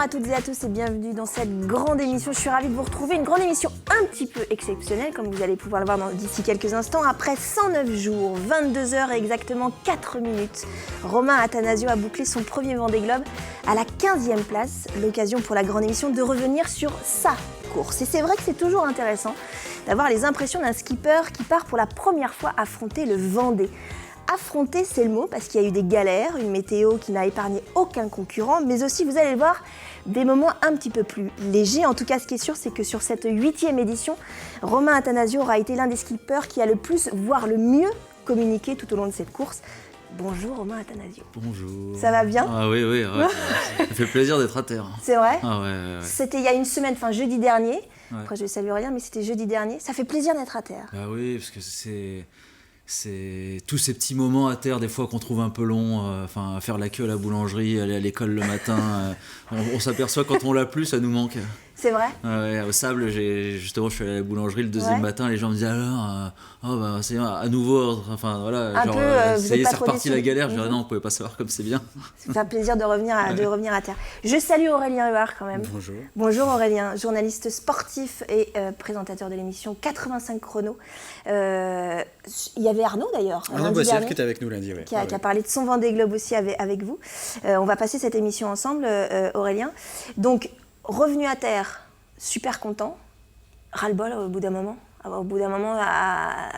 à toutes et à tous et bienvenue dans cette grande émission. Je suis ravie de vous retrouver, une grande émission un petit peu exceptionnelle comme vous allez pouvoir le voir d'ici quelques instants. Après 109 jours, 22 heures et exactement 4 minutes, Romain Attanasio a bouclé son premier Vendée Globe à la 15e place. L'occasion pour la grande émission de revenir sur sa course. Et c'est vrai que c'est toujours intéressant d'avoir les impressions d'un skipper qui part pour la première fois affronter le Vendée. Affronter, c'est le mot, parce qu'il y a eu des galères, une météo qui n'a épargné aucun concurrent, mais aussi, vous allez le voir, des moments un petit peu plus légers. En tout cas, ce qui est sûr, c'est que sur cette 8e édition, Romain Attanasio aura été l'un des skippers qui a le plus, voire le mieux, communiqué tout au long de cette course. Bonjour Romain Attanasio. Bonjour. Ça va bien ? Ah oui, ça fait plaisir d'être à terre. C'est vrai ? Ah ouais. C'était il y a une semaine, enfin jeudi dernier. Ouais. Après, je ne salue rien, mais c'était jeudi dernier. Ça fait plaisir d'être à terre. Bah oui, parce que c'est tous ces petits moments à terre des fois qu'on trouve un peu longs, à faire la queue à la boulangerie, aller à l'école le matin, on s'aperçoit quand on l'a plus, ça nous manque. C'est vrai ? Ouais, au Sable, je suis allé à la boulangerie le deuxième matin, les gens me disaient alors, c'est à nouveau, ça y est, c'est reparti la galère. Je disais non, on pouvait pas savoir comme c'est bien. Ça fait plaisir de revenir à terre. Je salue Aurélien Huard quand même. Bonjour. Bonjour Aurélien, journaliste sportif et présentateur de l'émission 85 chrono. Il y avait Arnaud d'ailleurs. Arnaud Boissière qui était avec nous lundi, oui. Qui a parlé de son Vendée Globe aussi avec vous. On va passer cette émission ensemble, Aurélien. Donc, revenu à terre, super content, ras-le-bol au bout d'un moment. Au bout d'un moment,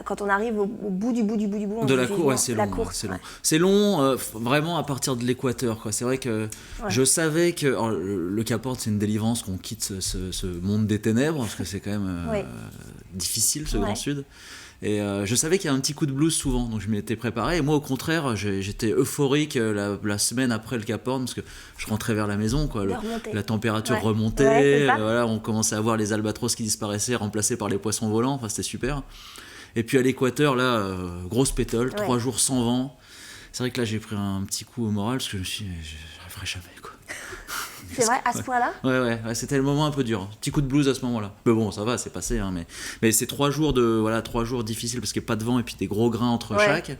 quand on arrive au bout du bout, de la course, c'est long. C'est long, vraiment à partir de l'équateur, quoi. C'est vrai que je savais que le Cap Horn, c'est une délivrance qu'on quitte ce monde des ténèbres, parce que c'est quand même difficile, ce Grand Sud. Et je savais qu'il y a un petit coup de blues souvent, donc je m'y étais préparé. Et moi, au contraire, j'étais euphorique la semaine après le Cap Horn, parce que je rentrais vers la maison, quoi. La température remontait, on commençait à voir les albatros qui disparaissaient, remplacés par les poissons volants. Enfin, c'était super. Et puis à l'équateur, là, grosse pétole, 3 jours sans vent. C'est vrai que là, j'ai pris un petit coup au moral, parce que je me suis dit, je rêverai jamais, quoi. C'est vrai, à ce point-là ? Ouais, c'était le moment un peu dur. Petit coup de blues à ce moment-là. Mais bon, ça va, c'est passé. Hein, mais c'est 3 jours difficiles parce qu'il n'y a pas de vent et puis des gros grains entre chaque.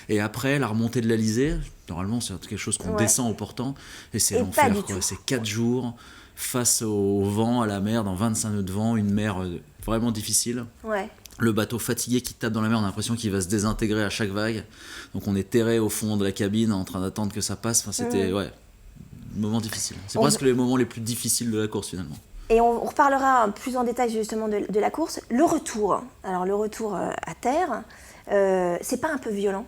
Et après, la remontée de l'Alizé, normalement, c'est quelque chose qu'on descend au portant. Et c'est l'enfer, quoi. C'est 4 jours face au vent, à la mer, dans 25 nœuds de vent, une mer vraiment difficile. Ouais. Le bateau fatigué qui tape dans la mer, on a l'impression qu'il va se désintégrer à chaque vague. Donc on est terré au fond de la cabine en train d'attendre que ça passe. Enfin, c'était moment difficile. C'est presque les moments les plus difficiles de la course finalement. Et on reparlera plus en détail justement de la course. Le retour, alors le retour à terre, c'est pas un peu violent ?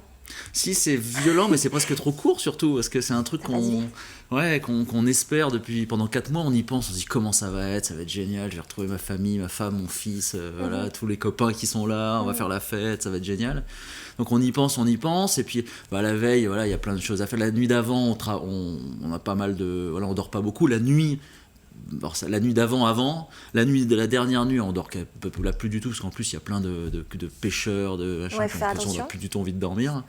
Si, c'est violent, mais c'est presque trop court surtout, parce que c'est un truc qu'on espère pendant 4 mois, on y pense, on se dit comment ça va être génial, je vais retrouver ma famille, ma femme, mon fils, tous les copains qui sont là, on va faire la fête, ça va être génial. Donc on y pense, et puis la veille, il y a plein de choses à faire. La nuit d'avant, on a pas mal on dort pas beaucoup. La nuit d'avant, la nuit de la dernière nuit, on dort plus du tout, parce qu'en plus il y a plein de pêcheurs, on n'a plus du tout envie de dormir.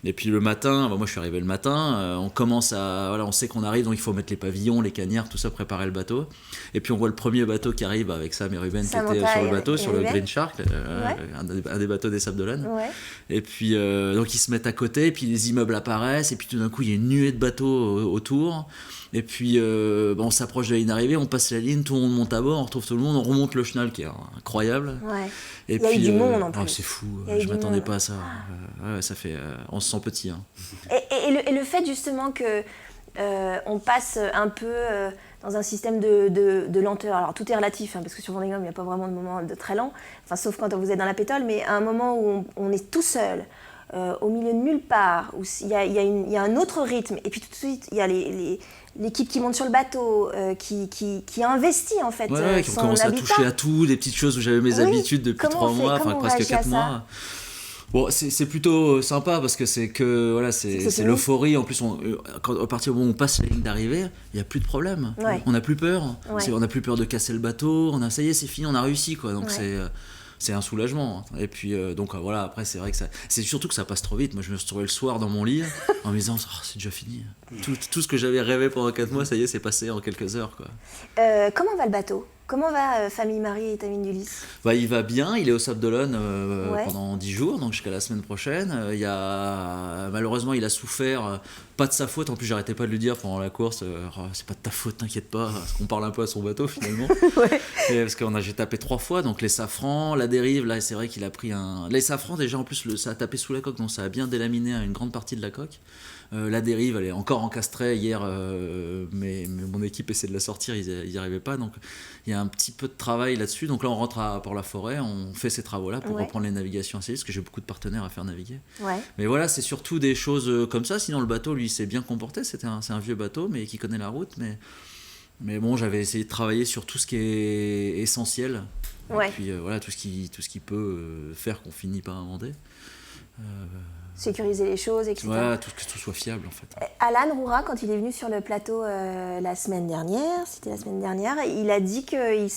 Et puis le matin, moi je suis arrivé le matin, on sait qu'on arrive, donc il faut mettre les pavillons, les cagnards, tout ça, préparer le bateau. Et puis on voit le premier bateau qui arrive avec Sam et Ruben qui étaient sur le bateau, sur le Green Shark, un des bateaux des Sables d'Olonne. Ouais. Et puis donc ils se mettent à côté, et puis les immeubles apparaissent, et puis tout d'un coup il y a une nuée de bateaux autour. Et puis on s'approche de la ligne d'arrivée, on passe la ligne, tout le monde monte à bord, on retrouve tout le monde, on remonte le chenal qui est incroyable. Ouais. Et puis, il y a eu du monde en plus. C'est fou, je m'attendais pas à ça. Ça fait, on se sent petit. Hein. Et le fait justement que on passe un peu dans un système de lenteur. Alors tout est relatif, parce que sur Vendée Globe il n'y a pas vraiment de moment de très lent, sauf quand vous êtes dans la pétole, mais à un moment où on est tout seul, au milieu de nulle part, où il y a un autre rythme, et puis tout de suite il y a l'équipe qui monte sur le bateau, qui a investi en fait qui commence à toucher à tout, des petites choses où j'avais mes habitudes depuis 3 mois, presque 4 mois. Bon, c'est plutôt sympa parce que c'est l'euphorie. En plus, à partir du moment où on passe la ligne d'arrivée, il n'y a plus de problème. Ouais. On n'a plus peur. Ouais. On n'a plus peur de casser le bateau. Ça y est, c'est fini, on a réussi, quoi. Donc c'est un soulagement. Et puis après c'est vrai que c'est surtout que ça passe trop vite. Moi je me suis retrouvé le soir dans mon lit en me disant c'est déjà fini. Tout ce que j'avais rêvé pendant 4 mois, ça y est, c'est passé en quelques heures, quoi. Comment va le bateau ? Comment va Famille Marie et Tamine d'Ulysse ? Il va bien, il est au Sable d'Olonne pendant 10 jours, donc jusqu'à la semaine prochaine. Malheureusement, il a souffert pas de sa faute. En plus, j'arrêtais pas de lui dire pendant la course, c'est pas de ta faute, t'inquiète pas, parce qu'on parle un peu à son bateau finalement. Ouais. Parce que j'ai tapé 3 fois, donc les safrans, la dérive, là c'est vrai qu'il a pris les safrans déjà en plus ça a tapé sous la coque, donc ça a bien délaminé une grande partie de la coque. La dérive, elle est encore encastrée hier, mais mon équipe essaie de la sortir, ils n'y arrivaient pas, donc il y a un petit peu de travail là-dessus. Donc là on rentre à Port-la-Forêt, on fait ces travaux-là pour reprendre les navigations assez vite, parce que j'ai beaucoup de partenaires à faire naviguer. Ouais. Mais voilà, c'est surtout des choses comme ça, sinon le bateau lui s'est bien comporté, c'est un vieux bateau mais qui connaît la route, mais bon, j'avais essayé de travailler sur tout ce qui est essentiel, et puis voilà, tout ce qui peut faire qu'on finit par inventer. Sécuriser les choses, etc. Voilà, que tout soit fiable en fait. Alan Roura, quand il est venu sur le plateau la semaine dernière, il a dit que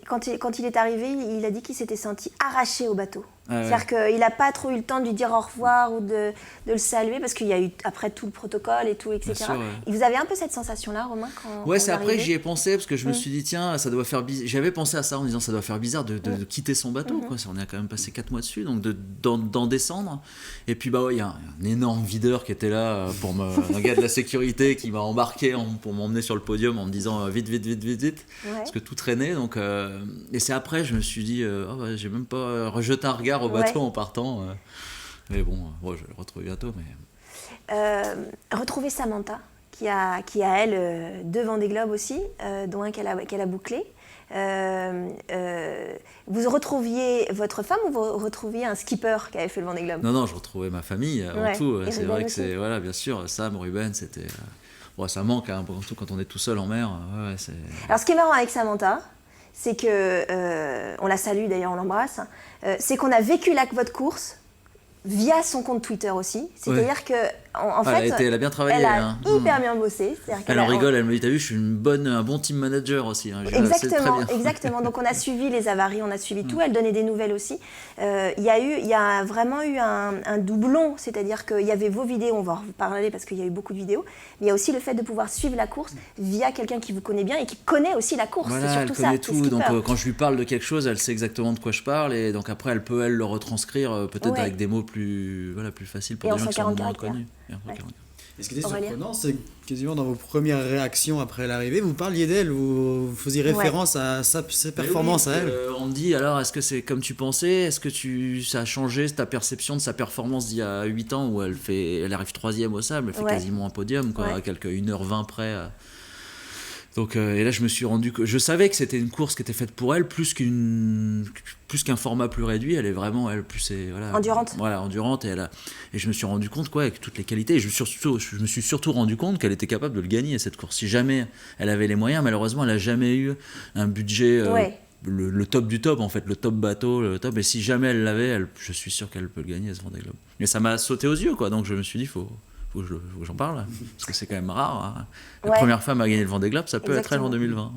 quand il est arrivé, il a dit qu'il s'était senti arraché au bateau. C'est-à-dire qu'il n'a pas trop eu le temps de lui dire au revoir ou de le saluer, parce qu'il y a eu après tout le protocole et tout, etc. Sûr, Et vous avez un peu cette sensation-là, Romain, quand c'est après que j'y ai pensé, parce que je me suis dit, tiens, ça doit faire bizarre. J'avais pensé à ça en disant, ça doit faire bizarre de quitter son bateau, quoi. On a quand même passé 4 mois dessus, donc d'en descendre. Et puis, il y a un énorme videur qui était là, un gars de la sécurité qui m'a embarqué pour m'emmener sur le podium en me disant, vite, parce que tout traînait. Donc, et c'est après, je me suis dit, j'ai même pas rejeté un regard au bateau en partant. Mais bon, je vais le retrouver bientôt. Retrouver Samantha, qui a elle 2 Vendée Globe aussi, dont un qu'elle a bouclé. Vous retrouviez votre femme ou vous retrouviez un skipper qui avait fait le Vendée Globe? Non, je retrouvais ma famille avant tout. C'est vrai que c'est, voilà, bien sûr, Sam, Ruben, c'était... ça manque, surtout quand on est tout seul en mer. Alors, ce qui est marrant avec Samantha, c'est que, on la salue d'ailleurs, on l'embrasse, c'est qu'on a vécu votre course via son compte Twitter aussi. C'est-à-dire que en fait, elle a bien travaillé. Elle a hyper bien bossé. Elle en rigole, elle me dit, t'as vu, je suis un bon team manager aussi. Exactement. Donc on a suivi les avaries, on a suivi tout. Elle donnait des nouvelles aussi. Il y a vraiment eu un doublon, c'est-à-dire qu'il y avait vos vidéos, on va en reparler parce qu'il y a eu beaucoup de vidéos, mais il y a aussi le fait de pouvoir suivre la course via quelqu'un qui vous connaît bien et qui connaît aussi la course. Voilà, c'est surtout elle connaît tout. Donc quand je lui parle de quelque chose, elle sait exactement de quoi je parle, et donc après elle peut le retranscrire peut-être avec des mots plus faciles pour des gens qui sont moins connus. Et ce qui était surprenant, c'est quasiment dans vos premières réactions après l'arrivée, vous parliez d'elle, vous faisiez référence à ses performances à elle. On me dit, alors, est-ce que c'est comme tu pensais? Est-ce que ça a changé ta perception de sa performance d'il y a 8 ans, où elle arrive 3e au sable, elle fait quasiment un podium, à 1h20 près. Donc, et là, je me suis rendu compte. Je savais que c'était une course qui était faite pour elle, plus qu'un format plus réduit. Elle est vraiment, endurante. Voilà, endurante. Et je me suis rendu compte, avec toutes les qualités. Et je me suis surtout rendu compte qu'elle était capable de le gagner, cette course. Si jamais elle avait les moyens, malheureusement, elle n'a jamais eu un budget. Le top du top, en fait, le top bateau, le top. Et si jamais elle l'avait, je suis sûr qu'elle peut le gagner, ce Vendée Globe. Mais ça m'a sauté aux yeux, Donc je me suis dit, faut que j'en parle, parce que c'est quand même rare. La première femme à gagner le Vendée Globe, ça peut être elle en 2020.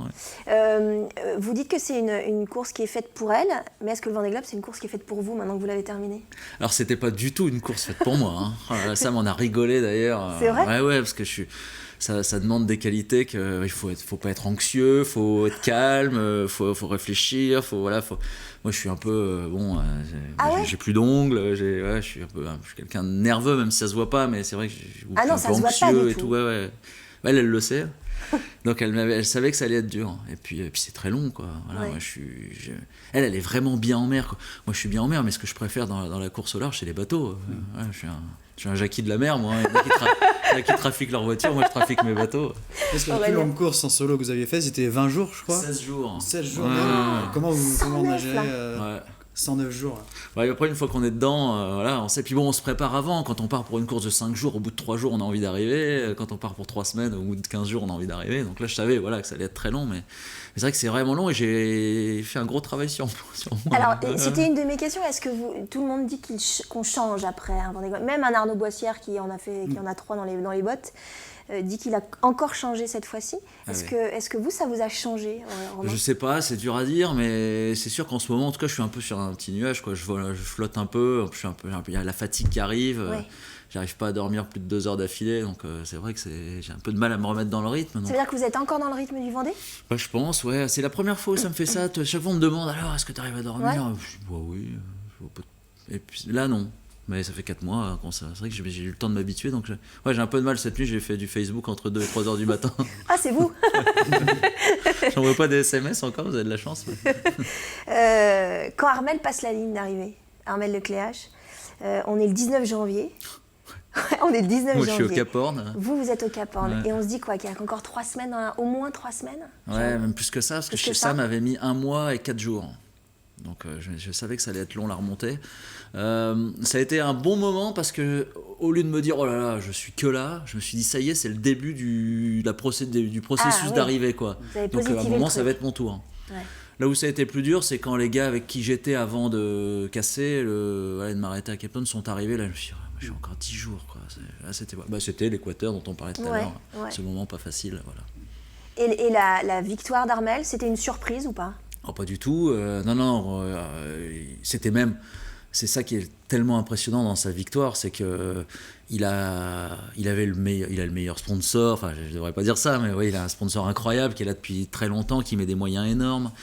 Vous dites que c'est une course qui est faite pour elle, mais est-ce que le Vendée Globe, c'est une course qui est faite pour vous, maintenant que vous l'avez terminée? Alors, c'était pas du tout une course faite pour moi. Ça m'en a rigolé d'ailleurs. C'est vrai? Ouais, parce que ça demande des qualités qu'il faut pas être anxieux, faut être calme, faut réfléchir, moi je suis un peu j'ai plus d'ongles, je suis quelqu'un de nerveux, même si ça se voit pas, mais c'est vrai que je suis un peu anxieux et tout. Elle le sait. Donc elle savait que ça allait être dur, et puis c'est très long, Voilà, moi elle est vraiment bien en mer, Moi je suis bien en mer, mais ce que je préfère dans la course au large, c'est les bateaux. Je suis un Jackie de la mer, moi. Il y en a qui trafiquent leur voiture, moi je trafique mes bateaux. Est-ce que la plus longue course en solo que vous aviez fait, c'était 20 jours, je crois? 16 jours. 16 jours. Comment on a géré 109 jours. Après, une fois qu'on est dedans, on sait. Puis bon, on se prépare avant. Quand on part pour une course de 5 jours, au bout de 3 jours, on a envie d'arriver. Quand on part pour 3 semaines, au bout de 15 jours, on a envie d'arriver. Donc là, je savais que ça allait être très long. Mais c'est vrai que c'est vraiment long, et j'ai fait un gros travail sur moi. Alors, c'était une de mes questions. Est-ce que tout le monde dit qu'on change après un Vendée Globe? Même un Arnaud Boissière qui en a 3 dans les bottes. Dit qu'il a encore changé cette fois-ci. Est-ce que ça vous a changé, Romain? Je sais pas, c'est dur à dire, mais c'est sûr qu'en ce moment, en tout cas, je suis un peu sur un petit nuage, Je flotte un peu, il y a la fatigue qui arrive, j'arrive pas à dormir plus de 2 heures d'affilée, donc c'est vrai que j'ai un peu de mal à me remettre dans le rythme. Donc. Ça veut dire que vous êtes encore dans le rythme du Vendée? Je pense, c'est la première fois où ça me fait ça. Chaque fois on me demande, alors, est-ce que tu arrives à dormir? Je dis, oui. Et puis là, non. Mais ça fait 4 mois, c'est vrai que j'ai eu le temps de m'habituer, donc j'ai un peu de mal cette nuit, j'ai fait du Facebook entre 2 et 3 heures du matin. Ah, c'est vous. J'envoie pas des SMS encore, vous avez de la chance. Quand Armelle passe la ligne d'arrivée, Armelle Lecléache, on est le 19 janvier. On est le 19 Moi, janvier. je suis au Cap Horn. Vous êtes au Cap Horn. Ouais. Et on se dit quoi, qu'il y a encore 3 semaines, au moins 3 semaines? Ouais, même plus que ça, parce que ça m'avait mis 1 mois et 4 jours. Donc je savais que ça allait être long la remontée. Ça a été un bon moment parce que au lieu de me dire oh là là je suis que là, je me suis dit ça y est, c'est le début du processus d'arrivée quoi. Donc à un moment ça va être mon tour. Ouais. Là où ça a été plus dur, c'est quand les gars avec qui j'étais avant de casser, de m'arrêter à Cape Town sont arrivés. Là je me suis dit je suis encore 10 jours quoi. Là, c'était l'Équateur dont on parlait tout à l'heure. Ouais. Ce moment pas facile voilà. Et la victoire d'Armelle, c'était une surprise ou pas? Oh, pas du tout. C'était même... C'est ça qui est tellement impressionnant dans sa victoire, c'est que il a le meilleur sponsor. Enfin, je ne devrais pas dire ça, mais oui, il a un sponsor incroyable qui est là depuis très longtemps, qui met des moyens énormes.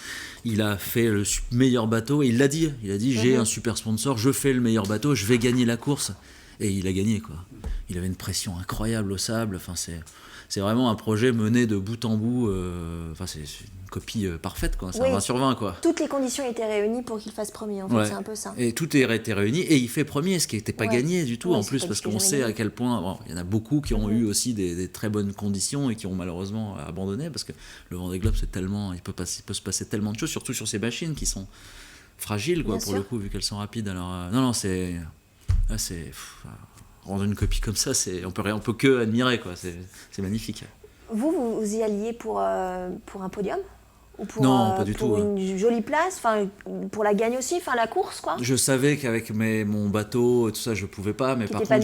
Il a fait le meilleur bateau et il l'a dit. Il a dit j'ai un super sponsor, je fais le meilleur bateau, je vais gagner la course. Et il a gagné quoi. Il avait une pression incroyable au sable. Enfin, c'est vraiment un projet mené de bout en bout. C'est une copie parfaite, quoi. C'est un 20 sur 20, quoi. Toutes les conditions étaient réunies pour qu'il fasse premier, en fait, c'est un peu ça. Et tout été réuni, et il fait premier, ce qui n'était pas gagné du tout, en plus, parce qu'on sait à quel point... il y en a beaucoup qui ont eu aussi des très bonnes conditions et qui ont malheureusement abandonné, parce que le Vendée Globe, c'est tellement... Il peut se passer tellement de choses, surtout sur ces machines qui sont fragiles, quoi, pour le coup, vu qu'elles sont rapides. Alors, c'est... Là, c'est... Rendre une copie comme ça, on peut que admirer, quoi. C'est magnifique. Vous y alliez pour un podium ou non, pas du tout. Pour une jolie place, pour la gagne aussi, la course, quoi. Je savais qu'avec mon bateau et tout ça, je pouvais pas, mais par contre,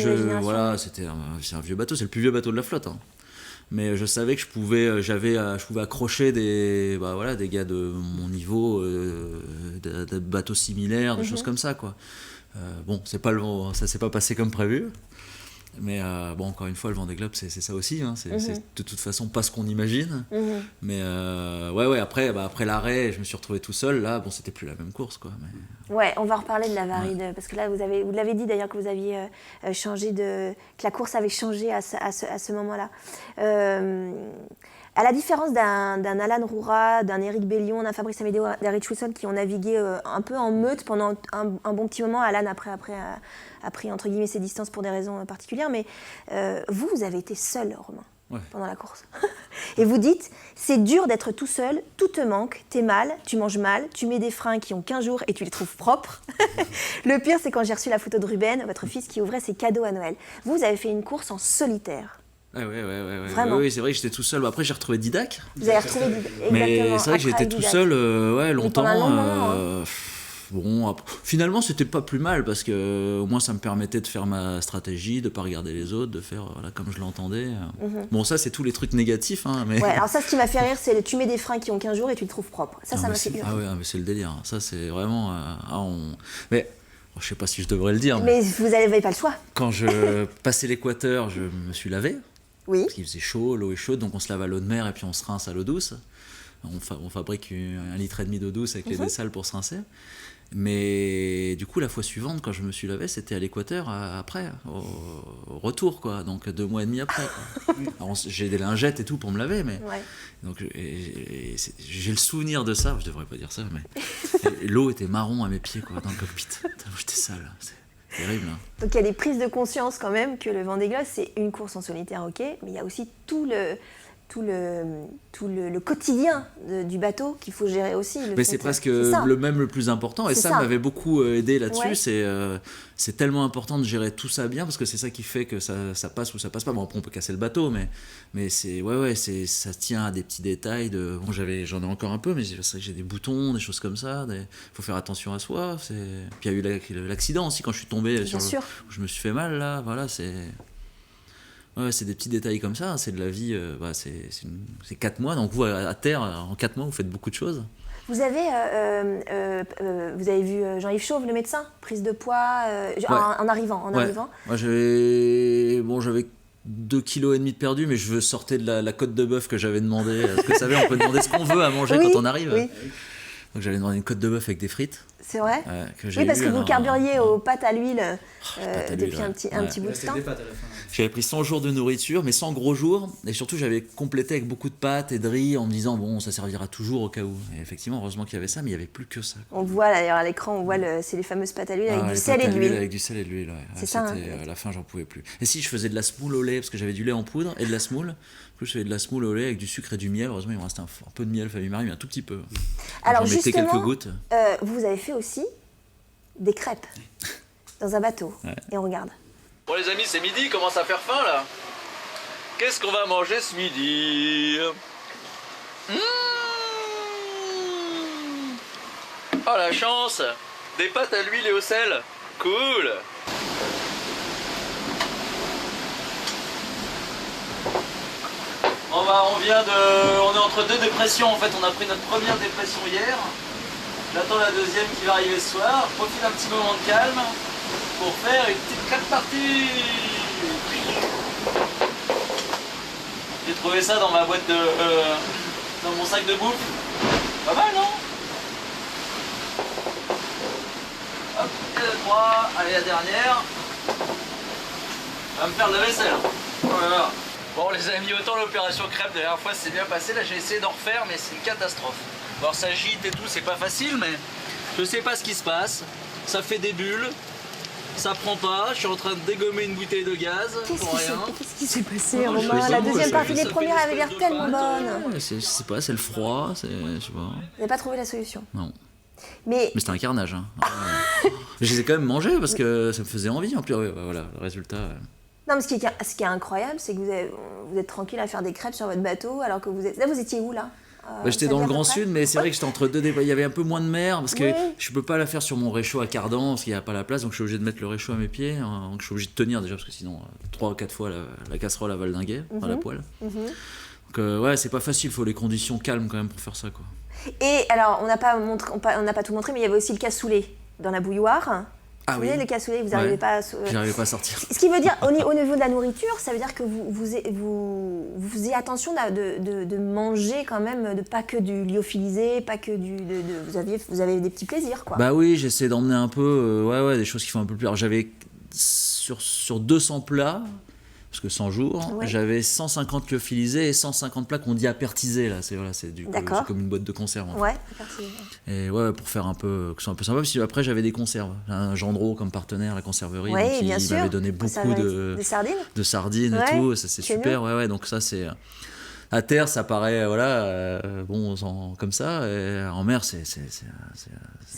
c'est un vieux bateau, c'est le plus vieux bateau de la flotte. Hein. Mais je savais que je pouvais accrocher des gars de mon niveau, de bateaux similaires, des choses comme ça, quoi. Ça s'est pas passé comme prévu. Mais encore une fois, le Vendée Globe, c'est ça aussi. Hein. C'est de toute façon pas ce qu'on imagine. Mais après l'arrêt, je me suis retrouvé tout seul. Là, c'était plus la même course, quoi. Mais... Ouais, on va reparler de la Varide, parce que là, vous l'avez dit d'ailleurs que vous aviez que la course avait changé à ce moment-là. À la différence d'un Alan Roura, d'un Éric Bellion, d'un Fabrice Amédéo, d'un Rich Wilson qui ont navigué un peu en meute pendant un bon petit moment, Alan après a pris entre guillemets ses distances pour des raisons particulières, mais vous avez été seul, Romain, pendant la course. Et vous dites, c'est dur d'être tout seul, tout te manque, t'es mal, tu manges mal, tu mets des freins qui ont 15 jours et tu les trouves propres. Le pire, c'est quand j'ai reçu la photo de Ruben, votre fils qui ouvrait ses cadeaux à Noël. Vous avez fait une course en solitaire. Oui, c'est vrai que j'étais tout seul. Après, j'ai retrouvé Didac. Vous avez retrouvé Didac, exactement. Mais c'est vrai que j'étais tout seul longtemps. Finalement, c'était pas plus mal parce que au moins ça me permettait de faire ma stratégie, de pas regarder les autres, de faire comme je l'entendais. Bon, ça, c'est tous les trucs négatifs. Hein, mais... Ouais, alors ça, ce qui m'a fait rire, c'est tu mets des freins qui ont 15 jours et tu les trouves propres. Ça m'a fait rire. Ah ouais, mais c'est le délire. Ça, c'est vraiment... Mais... Je sais pas si je devrais le dire. Mais vous n'avez pas le choix. Quand je passais l'équateur, je me suis lavé. Oui. Parce qu'il faisait chaud, l'eau est chaude, donc on se lave à l'eau de mer et puis on se rince à l'eau douce. On fabrique 1,5 litre d'eau douce avec les dessales pour se rincer. Mais du coup, la fois suivante, quand je me suis lavé, c'était à l'équateur après, au retour, quoi. Donc 2 mois et demi après. Quoi. Alors, j'ai des lingettes et tout pour me laver, mais donc j'ai le souvenir de ça. Je devrais pas dire ça, mais l'eau était marron à mes pieds, quoi, dans le cockpit. J'étais sale. C'est terrible. Hein. Donc il y a des prises de conscience quand même que le Vendée Globe, c'est une course en solitaire, ok, mais il y a aussi tout le quotidien du bateau qu'il faut gérer aussi. Mais c'est presque le plus important, et ça m'avait beaucoup aidé là-dessus. Ouais. C'est tellement important de gérer tout ça bien, parce que c'est ça qui fait que ça passe ou ça passe pas. Bon, après on peut casser le bateau, mais ça tient à des petits détails. J'en ai encore un peu, mais j'ai des boutons, des choses comme ça. Faut faire attention à soi. Puis il y a eu l'accident aussi quand je suis tombé où je me suis fait mal là. Voilà, c'est des petits détails comme ça, c'est de la vie, c'est 4 mois, donc vous, à terre, en 4 mois, vous faites beaucoup de choses. Vous avez vu Jean-Yves Chauve, le médecin, prise de poids, en arrivant. Moi, j'avais 2,5 kg de perdu, mais je sortais de la côte de bœuf que j'avais demandé. Parce que vous savez, on peut demander ce qu'on veut à manger quand on arrive. Oui. Donc j'avais demandé une côte de bœuf avec des frites. C'est vrai? Que j'ai oui, parce eu, que vous carburiez aux pâtes à l'huile depuis un petit bout de temps. J'avais pris 100 jours de nourriture, mais 100 gros jours. Et surtout, j'avais complété avec beaucoup de pâtes et de riz en me disant, bon, ça servira toujours au cas où. Et effectivement, heureusement qu'il y avait ça, mais il n'y avait plus que ça. On voit d'ailleurs à l'écran, on voit c'est les fameuses pâtes à l'huile avec du sel et de l'huile. Avec du sel et de l'huile, ouais. C'est ça. À la fin, j'en pouvais plus. Et si, je faisais de la semoule au lait, parce que j'avais du lait en poudre et de la semoule. Du coup, je faisais de la semoule au lait avec du sucre et du miel. Heureusement, il me restait un peu de miel, famille Marie, mais un tout petit peu. Alors, j'en mettais quelques gouttes. Vous avez fait aussi des crêpes dans un bateau. Ouais. Et on regarde. Bon les amis, c'est midi, il commence à faire faim là. Qu'est-ce qu'on va manger ce midi? Oh la chance! Des pâtes à l'huile et au sel. Cool! On est entre deux dépressions en fait. On a pris notre première dépression hier. J'attends la deuxième qui va arriver ce soir. Je profite un petit moment de calme pour faire une petite crêpe partie. J'ai trouvé ça dans ma boîte dans mon sac de bouffe. Pas mal, non? Hop, et la 3. Allez, la dernière. Va me faire de la vaisselle. Voilà. Bon les amis, autant l'opération crêpe la dernière fois c'est bien passé. Là j'ai essayé d'en refaire mais c'est une catastrophe. Alors ça gîte et tout, c'est pas facile, mais je sais pas ce qui se passe. Ça fait des bulles, ça prend pas. Je suis en train de dégommer une bouteille de gaz pour rien. Qu'est-ce qui s'est passé, Romain? La deuxième partie des premières avait l'air tellement bonne. Je sais pas, c'est le froid, je sais pas. Vous n'avez pas trouvé la solution? Non. Mais c'était un carnage. Hein. Je les ai quand même mangés parce que ça me faisait envie. En plus, voilà, le résultat. Non, mais ce qui est incroyable, c'est que vous êtes tranquille à faire des crêpes sur votre bateau alors que vous êtes... Là, vous étiez où là? J'étais dans le Grand Sud, mais c'est vrai que j'étais entre deux dépôts. Il y avait un peu moins de mer parce que je peux pas la faire sur mon réchaud à cardan parce qu'il n'y a pas la place, donc je suis obligé de mettre le réchaud à mes pieds. Donc je suis obligé de tenir déjà parce que sinon 3 ou 4 fois la casserole a valdingué, enfin la poêle. Donc c'est pas facile, il faut les conditions calmes quand même pour faire ça quoi. Et alors on n'a pas tout montré, mais il y avait aussi le cassoulet dans la bouilloire. Ah oui. Le cassoulet, vous n'arrivez pas à... J'arrivais pas à sortir. Ce qui veut dire, au niveau de la nourriture, ça veut dire que vous faisiez attention de manger quand même, pas que du lyophilisé, pas que vous avez des petits plaisirs, quoi. Bah oui, j'essaie d'emmener un peu, des choses qui font un peu plus... Alors j'avais, sur 200 plats, parce que 100 jours, j'avais 150 lyophilisés et 150 plats qu'on dit apertisés, là. C'est comme une boîte de conserve. En fait. Ouais, apertisés. Et pour faire un peu, que ce soit un peu sympa, parce que après j'avais des conserves. Un Gendreau comme partenaire, la conserverie, donc il m'avait donné beaucoup de sardines et tout, ça c'est super, donc ça c'est... À terre, ça paraît, comme ça, et en mer, c'est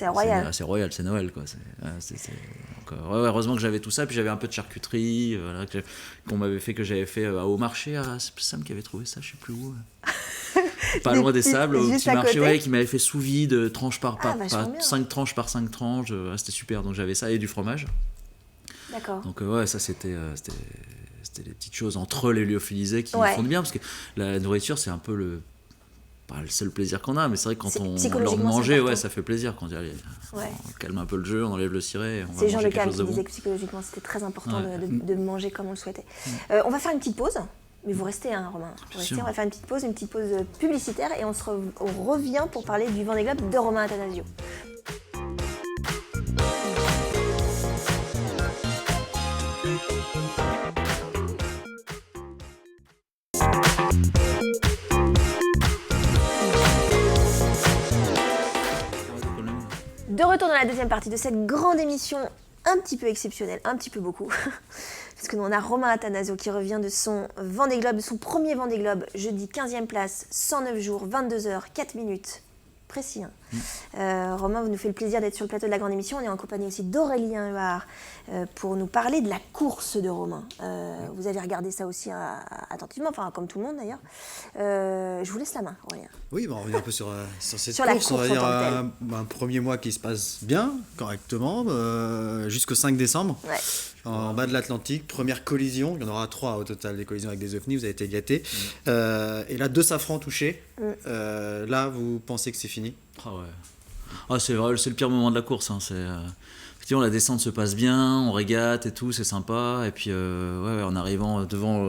royal. C'est royal, c'est Noël, quoi. Donc, heureusement que j'avais tout ça, puis j'avais un peu de charcuterie, qu'on m'avait fait, que j'avais fait au marché. C'est Sam qui avait trouvé ça, je sais plus où. Pas loin des Sables, au petit marché, qui m'avait fait sous vide, tranche par 5 tranches par 5 tranches. C'était super, donc j'avais ça et du fromage. D'accord. Donc ça c'était des petites choses entre les lyophilisés qui font du bien, parce que la nourriture c'est un peu pas le seul plaisir qu'on a, mais c'est vrai que quand on leur mangeait, ça fait plaisir quand on dit allez, on calme un peu le jeu, on enlève le ciré, on va manger quelque chose de bon. C'est Jean Le Cam qui disait que psychologiquement c'était très important de manger comme on le souhaitait. On va faire une petite pause. Mais vous restez, Romain. On va faire une petite pause publicitaire et on revient pour parler du Vendée Globe de Romain Attanasio. De retour dans la deuxième partie de cette grande émission un petit peu exceptionnelle, un petit peu beaucoup. Parce que nous, on a Romain Attanasio qui revient de son Vendée Globe, de son premier Vendée Globe, jeudi 15e place, 109 jours, 22 heures, 4 minutes. Précis. Romain, vous nous fait le plaisir d'être sur le plateau de la grande émission. On est en compagnie aussi d'Aurélien Huard pour nous parler de la course de Romain. Vous avez regardé ça aussi attentivement, enfin comme tout le monde d'ailleurs. Je vous laisse la main, Aurélien. Oui, on revient un peu sur cette course. On va dire un premier mois qui se passe bien, correctement, jusqu'au 5 décembre. Ouais. En bas de l'Atlantique, première collision, il y en aura 3 au total, des collisions avec des ovnis, vous avez été gâtés. Et là, 2 safrans touchés. Là, vous pensez que c'est fini? C'est le pire moment de la course. Effectivement, la descente se passe bien, on régate et tout, c'est sympa. Et puis, en arrivant devant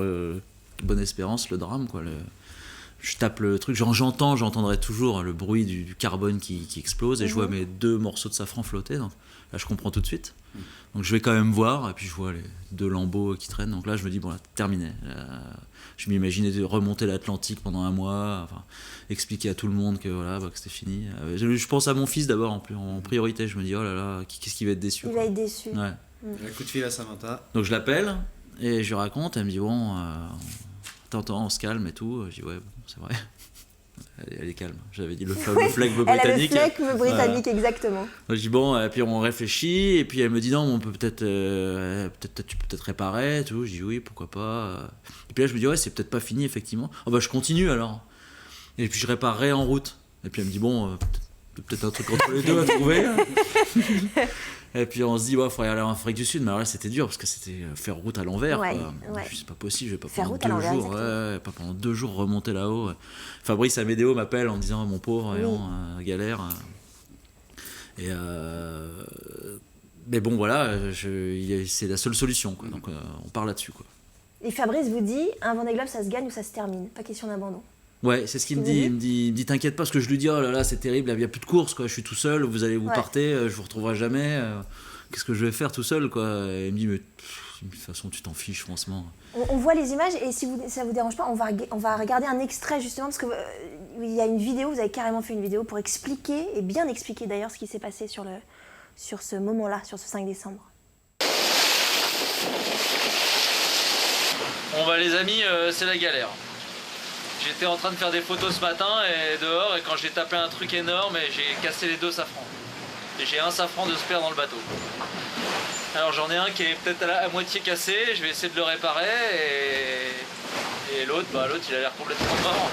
Bonne Espérance, le drame, quoi. je tape le truc, j'entendrai toujours le bruit du carbone qui explose, et je vois mes 2 morceaux de safran flotter, donc là je comprends tout de suite. Donc je vais quand même voir, et puis je vois les 2 lambeaux qui traînent, donc là je me dis bon là, terminé. Je m'imaginais de remonter l'Atlantique pendant 1 mois, expliquer à tout le monde que voilà, que c'était fini. Je pense à mon fils d'abord en priorité, je me dis oh là là, qu'est-ce qu'il va être déçu. Il va être déçu. Ouais. Un coup de fil à Samantha. Donc je l'appelle, et je lui raconte, elle me dit bon, attends, on se calme et tout. Je dis ouais, bon, c'est vrai. Elle est calme. J'avais dit le fameux flegme britannique. Elle a le flegme britannique, exactement. Je dis bon, et puis on réfléchit, et puis elle me dit non, on peut peut-être tu peux peut-être réparer, tout. Je dis oui, pourquoi pas. Et puis là je me dis ouais, c'est peut-être pas fini effectivement. Oh bah je continue alors. Et puis je réparerai en route. Et puis elle me dit bon, peut-être un truc entre les deux à trouver. Et puis on se dit, il faudrait aller en Afrique du Sud, mais alors là c'était dur parce que c'était faire route à l'envers. Ouais. C'est pas possible, je vais pas faire pendant route 2 jours. Pas pendant 2 jours remonter là-haut. Fabrice Amédéo m'appelle en me disant, mon pauvre, galère. Et mais bon voilà, c'est la seule solution, quoi. Donc on part là-dessus, quoi. Et Fabrice vous dit, un Vendée Globe ça se gagne ou ça se termine, pas question d'abandon. Ouais, c'est ce qu'il me dit. Il me dit t'inquiète pas, parce que je lui dis oh là là, c'est terrible, il n'y a plus de course, quoi. Je suis tout seul, vous partez, je vous retrouverai jamais. Qu'est-ce que je vais faire tout seul, quoi. Et il me dit mais de toute façon tu t'en fiches, franchement. On voit les images, et si ça vous dérange pas, on va regarder un extrait justement, parce que il y a une vidéo, vous avez carrément fait une vidéo pour expliquer, et bien expliquer d'ailleurs ce qui s'est passé sur ce moment-là, sur ce 5 décembre. Bon bah les amis, c'est la galère. J'étais en train de faire des photos ce matin dehors, et quand j'ai tapé un truc énorme, et j'ai cassé les 2 safrans. Et j'ai un safran de spare dans le bateau. Alors j'en ai un qui est peut-être à moitié cassé, je vais essayer de le réparer, et l'autre il a l'air complètement mort.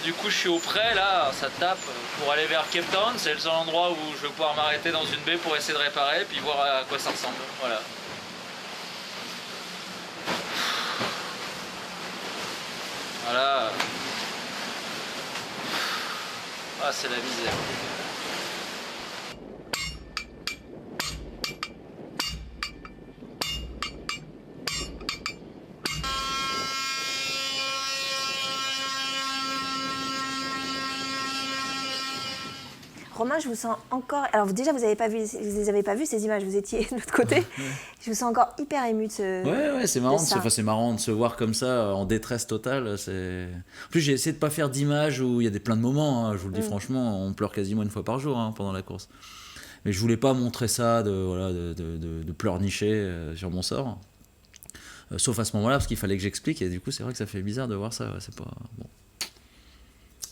Du coup je suis au près là, ça tape pour aller vers Cape Town, c'est le seul endroit où je vais pouvoir m'arrêter dans une baie pour essayer de réparer, puis voir à quoi ça ressemble. Voilà. Voilà. Ah, c'est la misère. Romain, je vous sens encore... Alors déjà, vous les avez pas vues ces images, vous étiez de l'autre côté. Ouais. Je vous sens encore hyper ému de ce... Ouais, c'est marrant, c'est marrant de se voir comme ça, en détresse totale. En plus, j'ai essayé de pas faire d'images où il y a plein de moments, je vous le dis franchement, on pleure quasiment 1 fois par jour pendant la course. Mais je voulais pas montrer ça, de pleurnicher sur mon sort. Sauf à ce moment-là, parce qu'il fallait que j'explique, et du coup, c'est vrai que ça fait bizarre de voir ça, c'est pas... Bon.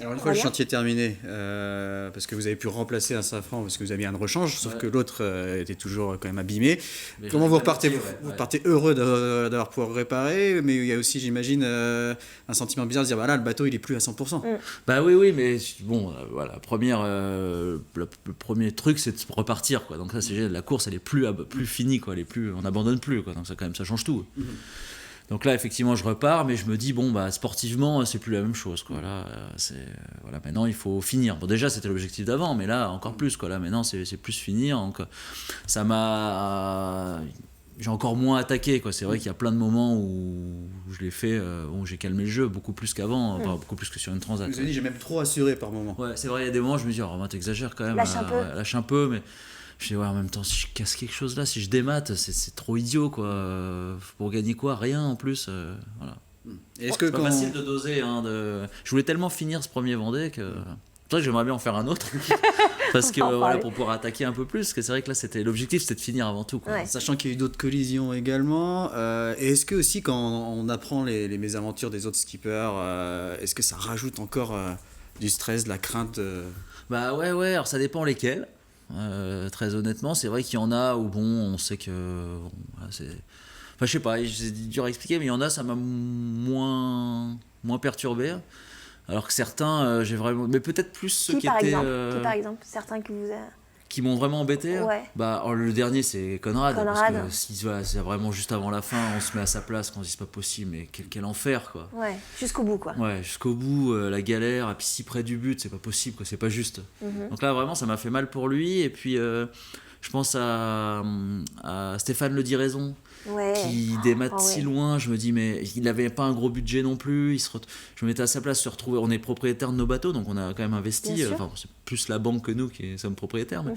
Alors une fois le chantier terminé, parce que vous avez pu remplacer un safran parce que vous aviez un de rechange, sauf que l'autre était toujours quand même abîmé. Mais comment vous repartez vous partez heureux d'avoir pouvoir réparer, mais il y a aussi, j'imagine, un sentiment bizarre de dire voilà, le bateau il est plus à 100%. Bah oui, mais bon, voilà, le premier truc c'est de repartir, quoi. Donc ça c'est génial, la course elle est plus finie, quoi, on n'abandonne plus, quoi. Donc ça quand même ça change tout. Donc là, effectivement, je repars, mais je me dis, sportivement, c'est plus la même chose, quoi. Là, maintenant, il faut finir. Bon, déjà, c'était l'objectif d'avant, mais là, encore plus, quoi. Là, maintenant, c'est plus finir. Donc, j'ai encore moins attaqué, quoi. C'est vrai qu'il y a plein de moments où je l'ai fait, où j'ai calmé le jeu beaucoup plus qu'avant, beaucoup plus que sur une transat. Vous avez dit, j'ai même trop assuré par moment. Ouais, c'est vrai, il y a des moments où je me dis, Romain, t'exagères quand même. Lâche un peu, mais... Je dis, en même temps, si je casse quelque chose là, si je démate, c'est trop idiot, quoi. Pour gagner quoi? Rien en plus. Voilà. C'est pas facile de doser. Je voulais tellement finir ce premier Vendée que. C'est vrai que j'aimerais bien en faire un autre. Parce que pour pouvoir attaquer un peu plus. Parce que c'est vrai que là, l'objectif, c'était de finir avant tout, quoi. Ouais. Sachant qu'il y a eu d'autres collisions également. Et est-ce que aussi, quand on apprend les mésaventures des autres skippers, est-ce que ça rajoute encore du stress, de la crainte Bah ouais, alors ça dépend lesquels. Très honnêtement, c'est vrai qu'il y en a où on sait que c'est... Enfin, je sais pas, c'est dur à expliquer, mais il y en a, ça m'a moins perturbé. Alors que certains, j'ai vraiment... Mais peut-être plus ceux qui étaient... Qui par exemple certains que vous... Qui m'ont vraiment embêté. Ouais. Le dernier, c'est Conrad. Parce que c'est vraiment juste avant la fin, on se met à sa place, quand on dit c'est pas possible, mais quel enfer, quoi. Ouais, jusqu'au bout, quoi. Ouais, jusqu'au bout, la galère, et puis si près du but, c'est pas possible, quoi, c'est pas juste. Donc là, vraiment, ça m'a fait mal pour lui, et puis Je pense à Stéphane Le Diraison, qui démate si loin. Je me dis, mais il n'avait pas un gros budget non plus. Je me mettais à sa place, se retrouver. On est propriétaire de nos bateaux, donc on a quand même investi. Enfin, c'est plus la banque que nous qui sommes propriétaires. Mais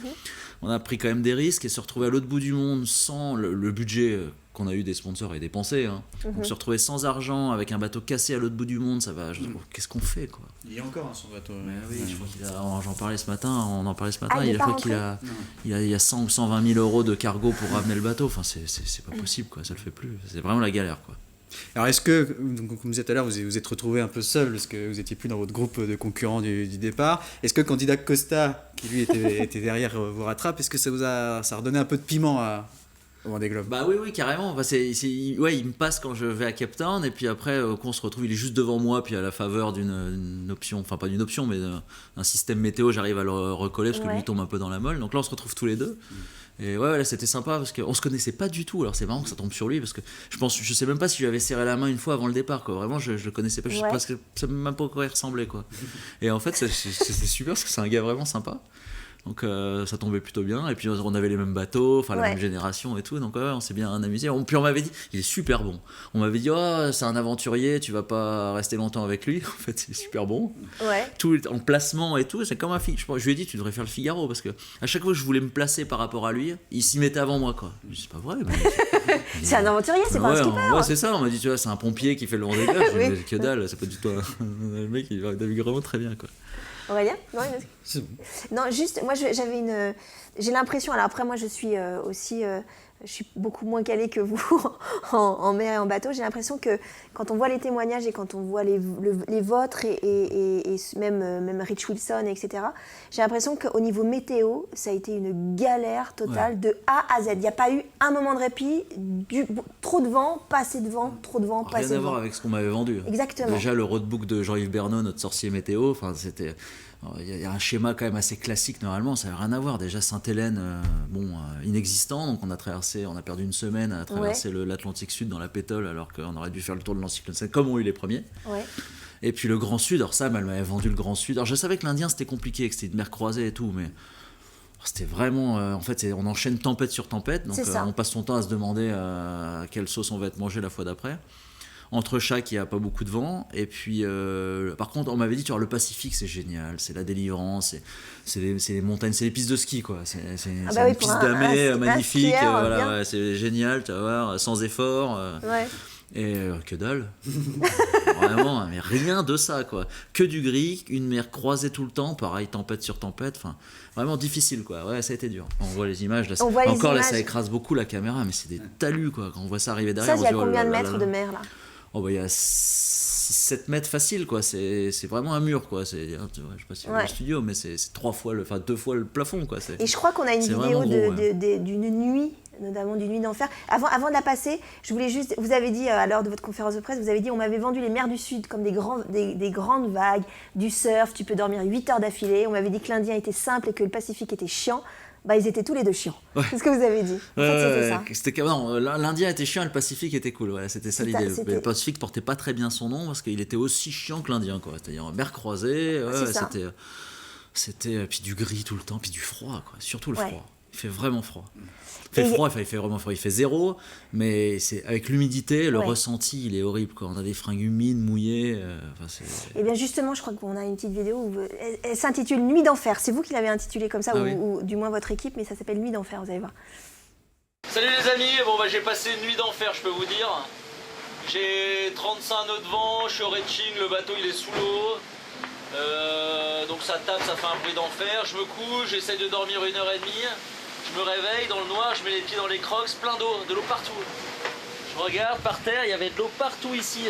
on a pris quand même des risques et se retrouver à l'autre bout du monde sans le budget qu'on a eu des sponsors et dépensé. Donc se retrouver sans argent, avec un bateau cassé à l'autre bout du monde, ça va. Qu'est-ce qu'on fait, quoi? Il y a encore son bateau. Oui, je crois qu'il a. J'en parlais ce matin. On en parlait ce matin. Je crois qu'il a. Il y a 100 ou 120 000 euros de cargo pour ramener le bateau. Enfin, c'est pas possible, quoi. Ça le fait plus. C'est vraiment la galère, quoi. Alors, est-ce que, comme vous disiez tout à l'heure, vous êtes retrouvé un peu seul parce que vous n'étiez plus dans votre groupe de concurrents du départ. Est-ce que Candidat Costa, qui lui était derrière, vous rattrape? Est-ce que ça a redonné un peu de piment au Vendée Globe? Bah oui, carrément. Bah, il me passe quand je vais à Cape Town, et puis après, qu'on se retrouve, il est juste devant moi, puis à la faveur d'une option, enfin pas d'une option, mais d'un système météo, j'arrive à le recoller parce que lui tombe un peu dans la molle. Donc là, on se retrouve tous les deux. Et là, c'était sympa parce qu'on se connaissait pas du tout. Alors c'est marrant que ça tombe sur lui parce que je sais même pas si je lui avais serré la main une fois avant le départ, quoi. Vraiment, je le connaissais pas, parce que ça m'a même pas encore ressemblé, quoi. Et en fait, c'était super parce que c'est un gars vraiment sympa. Donc ça tombait plutôt bien, et puis on avait les mêmes bateaux, enfin la même génération et tout, donc on s'est bien amusé. Puis on m'avait dit, il est super bon. On m'avait dit, c'est un aventurier, tu vas pas rester longtemps avec lui. En fait, il est super bon. Tout en placement et tout, c'est comme un Figaro. Je lui ai dit, tu devrais faire le Figaro, parce que à chaque fois que je voulais me placer par rapport à lui, il s'y mettait avant moi, quoi. Je dis, c'est pas vrai. Mais c'est un aventurier, c'est pas un skipper. Ouais, c'est ça. On m'a dit, tu vois, c'est un pompier qui fait le Vendée Globe. Je dis, que dalle, c'est pas du tout le mec, il navigue vraiment très bien, quoi. Aurélien ? Non, juste, moi j'ai l'impression, alors après moi je suis aussi, je suis beaucoup moins calée que vous en mer et en bateau, j'ai l'impression que quand on voit les témoignages et quand on voit les vôtres et même Rich Wilson, etc., j'ai l'impression qu'au niveau météo, ça a été une galère totale de A à Z. Il n'y a pas eu un moment de répit, trop de vent, pas assez de vent, trop de vent, pas assez de vent. Rien à voir avec ce qu'on m'avait vendu. Exactement. Déjà le roadbook de Jean-Yves Bernot, notre sorcier météo, enfin c'était... Il y a un schéma quand même assez classique normalement, ça n'a rien à voir. Déjà Sainte-Hélène, inexistant, donc on a perdu une semaine à traverser l'Atlantique Sud dans la pétole, alors qu'on aurait dû faire le tour de l'Ancyclone 7 comme ont eu les premiers. Et puis le Grand Sud, alors Sam, elle m'avait vendu le Grand Sud. Alors je savais que l'Indien c'était compliqué, que c'était une mer croisée et tout, mais c'était vraiment, en fait, on enchaîne tempête sur tempête, donc on passe son temps à se demander à quelle sauce on va être mangé la fois d'après. Entre chaque, il n'y a pas beaucoup de vent. Et puis, par contre, on m'avait dit, tu vois, le Pacifique, c'est génial. C'est la délivrance, c'est les montagnes, c'est les pistes de ski, quoi. C'est une piste d'amé magnifique. C'est génial, tu vas voir, sans effort. Et que dalle. Vraiment, mais rien de ça, quoi. Que du gris, une mer croisée tout le temps, pareil, tempête sur tempête. Enfin, vraiment difficile, quoi. Ouais, ça a été dur. On voit les images. Là, là, ça écrase beaucoup la caméra, mais c'est des talus, quoi. Quand on voit ça arriver derrière, il y a combien de mètres de mer, là ? Il y a 6-7 mètres facile, quoi. C'est vraiment un mur, quoi. Je sais pas si vous avez le studio, mais c'est 2 fois le plafond, quoi. Et je crois qu'on a une vidéo d'une nuit, notamment d'une nuit d'enfer. Avant de la passer, je voulais juste... Vous avez dit, à l'heure de votre conférence de presse, vous avez dit on m'avait vendu les mers du Sud comme des grandes vagues, du surf, tu peux dormir 8 heures d'affilée. On m'avait dit que l'Indien était simple et que le Pacifique était chiant. Ils étaient tous les deux chiants. C'est ce que vous avez dit. En fait, c'était ça. Non, l'Indien était chiant et le Pacifique était cool. Ouais, c'était ça l'idée. Le Pacifique portait pas très bien son nom parce qu'il était aussi chiant que l'Indien, quoi. C'est-à-dire mer croisée. C'était puis du gris tout le temps, puis du froid, quoi. Surtout le froid. Il fait vraiment froid. Il fait vraiment froid. Il fait 0, mais avec l'humidité, le ressenti, il est horrible, quoi. On a des fringues humides, mouillées. Et bien justement, je crois qu'on a une petite vidéo où elle s'intitule Nuit d'enfer. C'est vous qui l'avez intitulée comme ça, ou du moins votre équipe, mais ça s'appelle Nuit d'enfer, vous allez voir. Salut les amis, j'ai passé une nuit d'enfer, je peux vous dire. J'ai 35 nœuds de vent, je suis au Reaching, le bateau il est sous l'eau. Donc ça tape, ça fait un bruit d'enfer. Je me couche, j'essaye de dormir 1h30. Je me réveille dans le noir, je mets les pieds dans les crocs, plein d'eau, de l'eau partout. Je regarde par terre, il y avait de l'eau partout ici.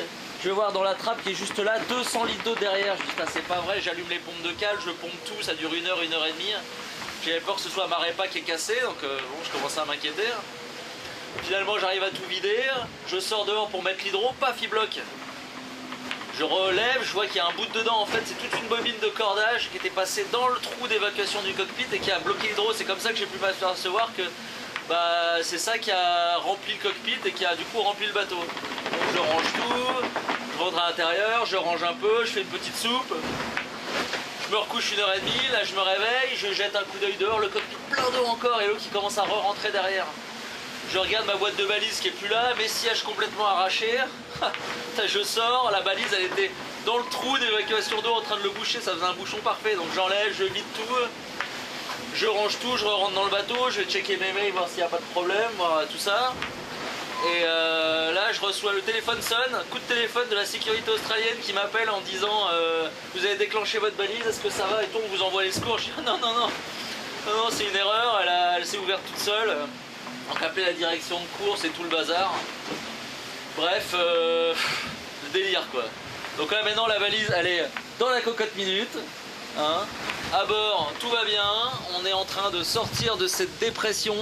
Je vais voir dans la trappe qui est juste là, 200 litres d'eau derrière. Je dis, c'est pas vrai, j'allume les pompes de cale, je pompe tout, ça dure 1h, 1h30. J'avais peur que ce soit ma répa qui est cassée, donc je commençais à m'inquiéter. Finalement, j'arrive à tout vider, je sors dehors pour mettre l'hydro, paf, il bloque. Je relève, je vois qu'il y a un bout dedans, en fait c'est toute une bobine de cordage qui était passée dans le trou d'évacuation du cockpit et qui a bloqué l'hydro. C'est comme ça que j'ai pu m'apercevoir que c'est ça qui a rempli le cockpit et qui a du coup rempli le bateau. Donc je range tout, je rentre à l'intérieur, je range un peu, je fais une petite soupe. Je me recouche 1h30, là je me réveille, je jette un coup d'œil dehors, le cockpit plein d'eau encore et l'eau qui commence à re-rentrer derrière. Je regarde ma boîte de balise qui est plus là, mes sièges complètement arrachés. Je sors, la balise elle était dans le trou d'évacuation d'eau en train de le boucher, ça faisait un bouchon parfait. Donc j'enlève, je vide tout, je range tout, je rentre dans le bateau, je vais checker mes mails, voir s'il n'y a pas de problème, tout ça. Et là je reçois le téléphone sonne, coup de téléphone de la sécurité australienne qui m'appelle en disant vous avez déclenché votre balise, est-ce que ça va et tout, on vous envoie les secours. Je dis non, c'est une erreur, elle s'est ouverte toute seule. Donc appeler la direction de course et tout le bazar. Bref, le délire quoi. Donc là maintenant la valise elle est dans la cocotte minute. Hein. À bord tout va bien. On est en train de sortir de cette dépression.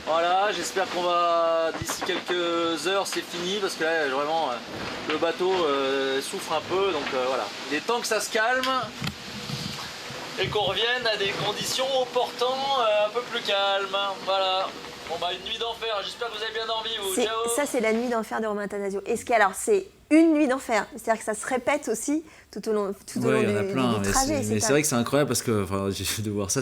Voilà, j'espère qu'on va d'ici quelques heures c'est fini parce que là vraiment le bateau souffre un peu. Donc voilà. Il est temps que ça se calme. Et qu'on revienne à des conditions au portant un peu plus calmes. Voilà. Bon bah une nuit d'enfer, j'espère que vous avez bien dormi vous. Ciao. Ça c'est la nuit d'enfer de Romain Attanasio. Est-ce que alors c'est une nuit d'enfer, c'est-à-dire que ça se répète aussi tout au long du trajet. Mais c'est vrai que c'est incroyable parce que j'ai de voir ça,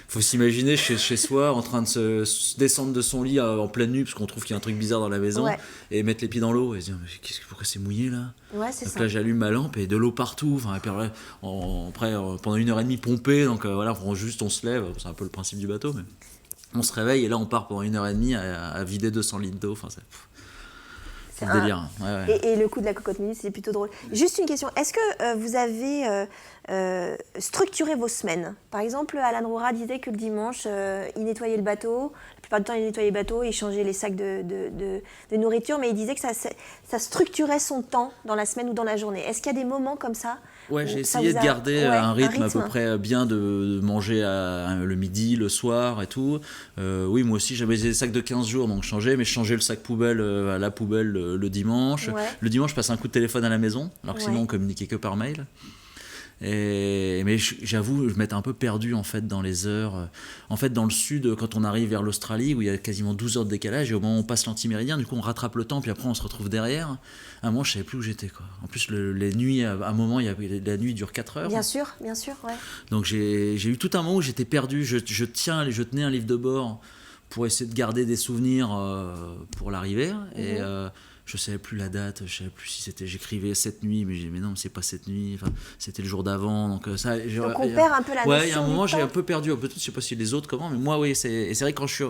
faut s'imaginer chez soi en train de se descendre de son lit en pleine nuit parce qu'on trouve qu'il y a un truc bizarre dans la maison et mettre les pieds dans l'eau et se dire mais pourquoi c'est mouillé là. Ouais, c'est donc ça. Là j'allume ma lampe et de l'eau partout. Et puis après pendant 1h30 pompé, donc voilà, on se lève, c'est un peu le principe du bateau, mais on se réveille et là on part pendant 1h30 à vider 200 litres d'eau. Enfin, c'est le délire. Ouais. Et le coup de la cocotte minute, c'est plutôt drôle. Juste une question, est-ce que vous avez structuré vos semaines ? Par exemple, Alan Roura disait que le dimanche, il nettoyait le bateau. La plupart du temps, il nettoyait le bateau, il changeait les sacs de nourriture, mais il disait que ça structurait son temps dans la semaine ou dans la journée. Est-ce qu'il y a des moments comme ça ? Ouais, j'ai essayé de garder un rythme à peu près bien, de manger le midi, le soir et tout. Oui, moi aussi, j'avais des sacs de 15 jours, donc je changeais le sac poubelle à la poubelle le dimanche. Ouais. Le dimanche, je passais un coup de téléphone à la maison, alors que sinon, on communiquait que par mail. Mais j'avoue, je m'étais un peu perdu en fait dans les heures. En fait, dans le sud, quand on arrive vers l'Australie, où il y a quasiment 12 heures de décalage, et au moment où on passe l'antiméridien, du coup, on rattrape le temps, puis après, on se retrouve derrière. À un moment, je savais plus où j'étais, quoi. En plus, les nuits, à un moment, la nuit dure 4 heures. Bien sûr, ouais. Donc, j'ai eu tout un moment où j'étais perdu. Je tenais un livre de bord pour essayer de garder des souvenirs pour l'arrivée. Et je savais plus la date, je savais plus si c'était, j'écrivais cette nuit, mais j'ai dit mais non, c'est pas cette nuit, enfin c'était le jour d'avant, donc ça. Donc on perd un peu la notion. Ouais, il y a un moment j'ai un peu perdu, peut-être je sais pas si les autres comment, mais moi oui, c'est vrai que quand je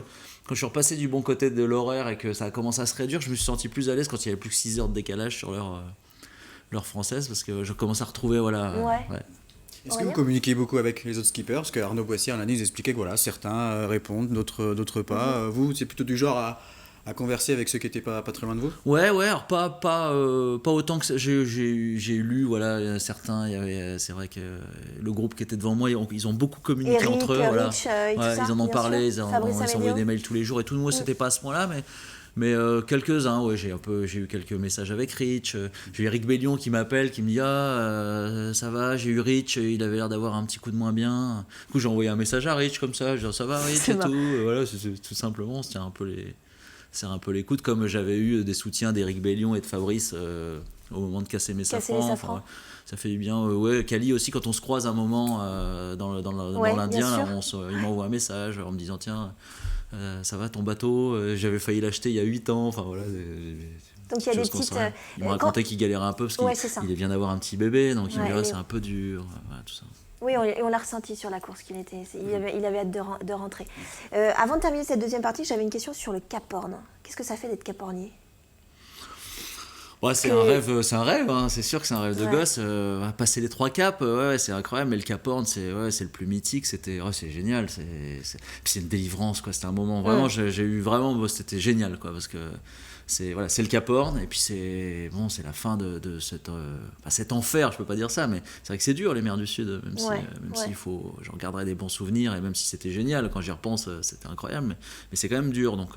suis repassé du bon côté de l'horaire et que ça a commencé à se réduire, je me suis senti plus à l'aise quand il y avait plus que 6 heures de décalage sur l'heure française, parce que je commence à retrouver Ouais. Est-ce que vous communiquez beaucoup avec les autres skippers ? Parce que Arnaud Boissier, lundi, nous expliquait que certains répondent, d'autres pas. Vous, c'est plutôt du genre à converser avec ceux qui n'étaient pas très loin de vous ? Ouais, alors pas autant que ça. J'ai lu, certains, c'est vrai que le groupe qui était devant moi, ils ont beaucoup communiqué entre eux. Rich, ils en ont parlé, ils s'envoyaient des mails tous les jours et tout. Moi, c'était pas à ce point-là, mais quelques-uns, j'ai eu quelques messages avec Rich. J'ai eu Eric Bellion qui m'appelle, qui me dit ça va, j'ai eu Rich, il avait l'air d'avoir un petit coup de moins bien. Du coup, j'ai envoyé un message à Rich comme ça, je dis ça va Rich et tout. Voilà, c'est tout simplement, c'était un peu les coudes, comme j'avais eu des soutiens d'Eric Bellion et de Fabrice au moment de casser mes safrans. Enfin, ça fait du bien. Kali aussi, quand on se croise un moment dans l'Indien, là, il m'envoie un message en me disant tiens, ça va ton bateau, j'avais failli l'acheter il y a 8 ans. Enfin voilà. Donc il y a des petites. Il me racontait qu'il galérait un peu parce qu'il vient d'avoir un petit bébé, donc il me dit c'est un peu dur. Voilà, tout ça. Oui, on l'a ressenti sur la course, il avait hâte de rentrer. Avant de terminer cette deuxième partie, j'avais une question sur le Cap Horn. Qu'est-ce que ça fait d'être capornier ? Ouais, c'est un rêve, hein. C'est sûr que c'est un rêve de gosse. Passer les 3 caps, c'est incroyable, mais le Cap Horn, c'est le plus mythique, c'est génial. Puis c'est une délivrance, quoi. C'était un moment, vraiment, j'ai eu vraiment, c'était génial, quoi, parce que c'est le Cap Horn, et puis c'est la fin de cet enfer, je peux pas dire ça, mais c'est vrai que c'est dur les mers du Sud, même s'il faut, je regarderai des bons souvenirs, et même si c'était génial, quand j'y repense, c'était incroyable, mais c'est quand même dur, donc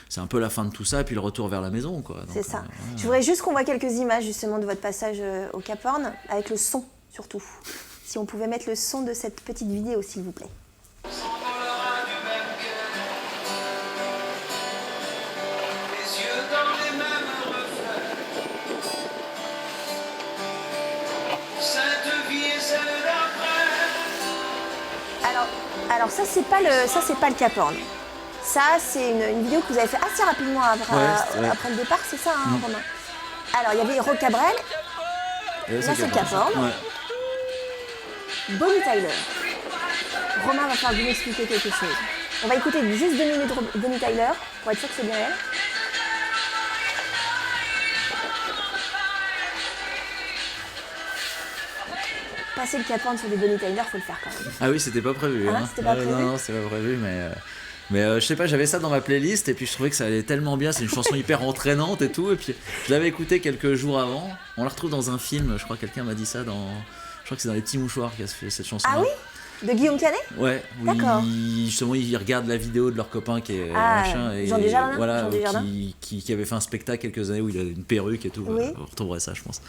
c'est un peu la fin de tout ça, et puis le retour vers la maison, quoi. Donc, c'est ça. Je voudrais juste qu'on voit quelques images justement de votre passage au Cap Horn, avec le son surtout. Si on pouvait mettre le son de cette petite vidéo, s'il vous plaît. Alors ça c'est pas le Cap Horn. Ça c'est une vidéo que vous avez fait assez rapidement après le départ, c'est ça Romain? Alors il y avait Roch Cabrel, là c'est le Cap Horn. Bonnie Tyler. Romain va falloir vous expliquer quelque chose. On va écouter juste 2 minutes Bonnie Tyler pour être sûr que c'est bien elle. Passer le Cap Horn sur des Bonnie Tyler, faut le faire quand même. Ah oui, c'était pas prévu. C'était pas prévu. Non, c'était pas prévu, mais je sais pas, j'avais ça dans ma playlist et puis je trouvais que ça allait tellement bien, c'est une chanson hyper entraînante et tout, et puis je l'avais écouté quelques jours avant. On la retrouve dans un film, je crois que quelqu'un m'a dit ça je crois que c'est dans Les Petits Mouchoirs qu'il y a fait cette chanson. Ah oui? De Guillaume Canet? Ouais, d'accord. Justement, ils regardent la vidéo de leur copain qui est machin. Et Jean Desjardins, voilà, Jean Desjardins. Qui avait fait un spectacle quelques années où il a une perruque et tout. Oui. On retrouverait ça, je pense.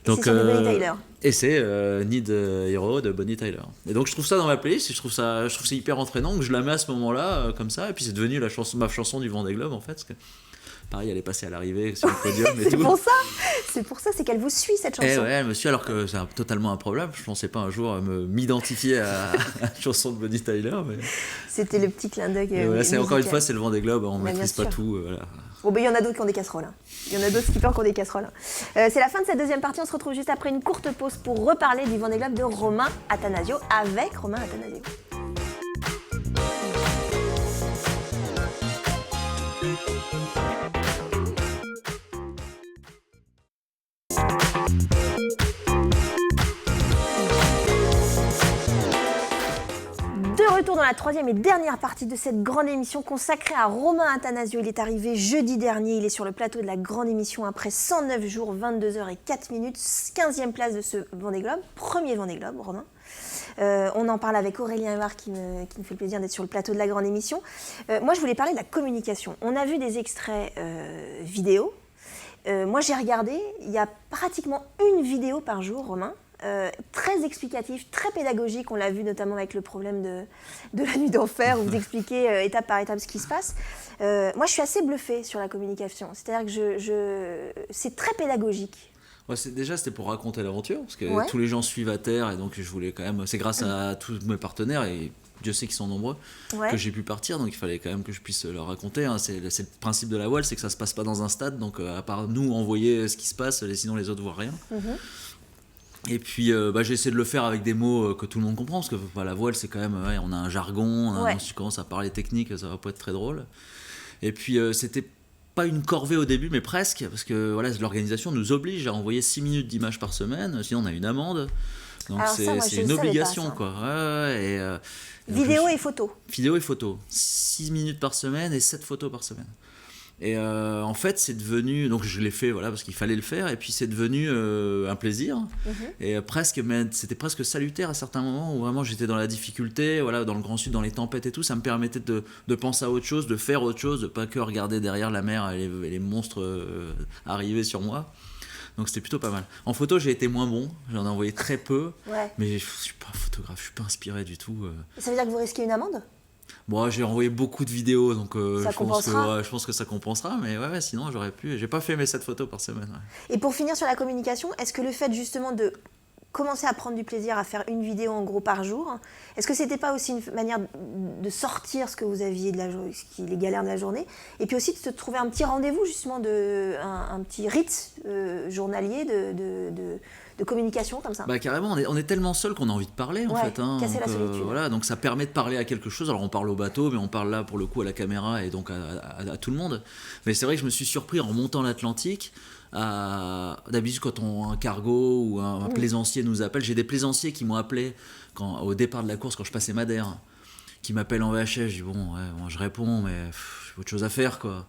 Donc, c'est sur Bonnie Tyler. Et c'est Need a Hero de Bonnie Tyler. Et donc je trouve ça dans ma playlist, et je trouve ça hyper entraînant, donc je la mets à ce moment-là, comme ça, et puis c'est devenu ma chanson du Vendée Globe en fait. Parce que, pareil, elle est passée à l'arrivée sur le podium et tout. C'est pour ça, c'est qu'elle vous suit cette chanson. Et ouais, elle me suit alors que c'est totalement improbable. Je pensais pas un jour m'identifier à la chanson de Bonnie Tyler. Mais... C'était le petit clin d'œil. Encore une fois, c'est le Vendée Globe, on maîtrise pas tout. Voilà. Bon, ben il y en a d'autres qui ont des casseroles. Il y en a d'autres skippers qui ont des casseroles. C'est la fin de cette deuxième partie. On se retrouve juste après une courte pause pour reparler du Vendée Globe de Romain Attanasio avec Romain Attanasio. De retour dans la troisième et dernière partie de cette grande émission consacrée à Romain Attanasio. Il est arrivé jeudi dernier, il est sur le plateau de la grande émission après 109 jours, 22h04, 15e place de ce Vendée Globe, premier Vendée Globe, Romain. On en parle avec Aurélien Huard qui me fait le plaisir d'être sur le plateau de la grande émission. Moi je voulais parler de la communication. On a vu des extraits vidéo. Moi j'ai regardé, il y a pratiquement une vidéo par jour, Romain. Très explicatif, très pédagogique, on l'a vu notamment avec le problème de la nuit d'enfer où vous expliquez étape par étape ce qui se passe. Moi je suis assez bluffée sur la communication, c'est-à-dire que c'est très pédagogique. Ouais, c'était pour raconter l'aventure, parce que tous les gens suivent à terre, et donc je voulais quand même, c'est grâce à tous mes partenaires, et Dieu sait qu'ils sont nombreux, que j'ai pu partir, donc il fallait quand même que je puisse leur raconter. C'est le principe de la voile, c'est que ça se passe pas dans un stade, donc à part nous envoyer ce qui se passe, sinon les autres voient rien. Et puis j'ai essayé de le faire avec des mots que tout le monde comprend, parce que la voile c'est quand même, on a un jargon, si tu commences à parler technique, ça va pas être très drôle. Et puis c'était pas une corvée au début, mais presque, parce que l'organisation nous oblige à envoyer 6 minutes d'images par semaine, sinon on a une amende. Donc c'est une obligation, quoi. Vidéo et photo. Vidéo et photo. 6 minutes par semaine et 7 photos par semaine. Et en fait, c'est devenu, donc je l'ai fait parce qu'il fallait le faire, et puis c'est devenu un plaisir, et c'était presque salutaire à certains moments où vraiment j'étais dans la difficulté, dans le Grand Sud, dans les tempêtes et tout, ça me permettait de penser à autre chose, de faire autre chose, de pas que regarder derrière la mer et les monstres arriver sur moi. Donc c'était plutôt pas mal. En photo, j'ai été moins bon, j'en ai envoyé très peu, mais je suis pas photographe, je suis pas inspiré du tout. Ça veut dire que vous risquez une amende ? Bon, j'ai envoyé beaucoup de vidéos, donc je pense que ça compensera, mais sinon j'aurais pu. J'ai pas fait mes 7 photos par semaine. Et pour finir sur la communication, est-ce que le fait justement de commencer à prendre du plaisir à faire une vidéo en gros par jour, est-ce que c'était pas aussi une manière de sortir ce que vous aviez les galères de la journée, et puis aussi de se trouver un petit rendez-vous justement, un petit rite journalier de communication comme ça? Carrément, on est tellement seul qu'on a envie de parler en fait. Casser la solitude. Donc ça permet de parler à quelque chose. Alors on parle au bateau, mais on parle là pour le coup à la caméra et donc à tout le monde. Mais c'est vrai que je me suis surpris en remontant l'Atlantique. D'habitude quand un cargo ou un plaisancier nous appelle, j'ai des plaisanciers qui m'ont appelé au départ de la course quand je passais Madère, qui m'appellent en VHF. Je dis je réponds, mais j'ai autre chose à faire quoi.